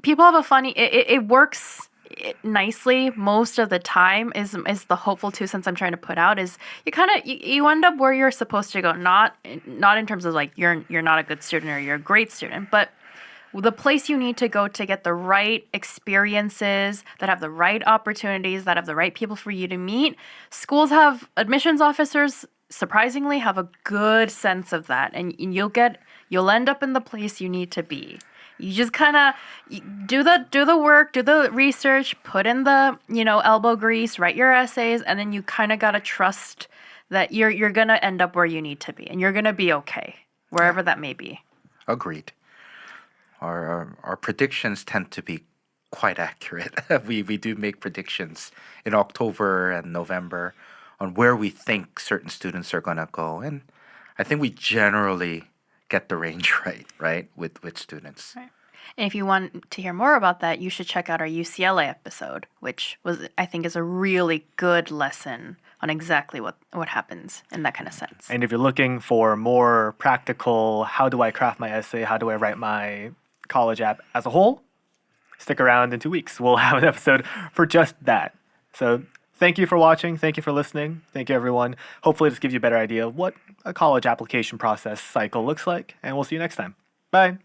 people have a funny it works nicely most of the time is the hopeful 2 cents I'm trying to put out is you end up where you're supposed to go, not in terms of like you're not a good student or you're a great student, but the place you need to go to get the right experiences, that have the right opportunities, that have the right people for you to meet. Schools have admissions officers surprisingly have a good sense of that, and you'll end up in the place you need to be. You just kind of do the work, do the research, put in the elbow grease, write your essays, and then you kind of gotta trust that you're gonna end up where you need to be, and you're gonna be okay wherever that may be. Agreed. Our predictions tend to be quite accurate. We do make predictions in October and November on where we think certain students are gonna go, and I think we generally get the range right, with students. Right. And if you want to hear more about that, you should check out our UCLA episode, which I think is a really good lesson on exactly what happens in that kind of sense. And if you're looking for more practical, how do I craft my essay, how do I write my college app as a whole, stick around in 2 weeks. We'll have an episode for just that. So thank you for watching. Thank you for listening. Thank you, everyone. Hopefully this gives you a better idea of what a college application process cycle looks like. And we'll see you next time. Bye.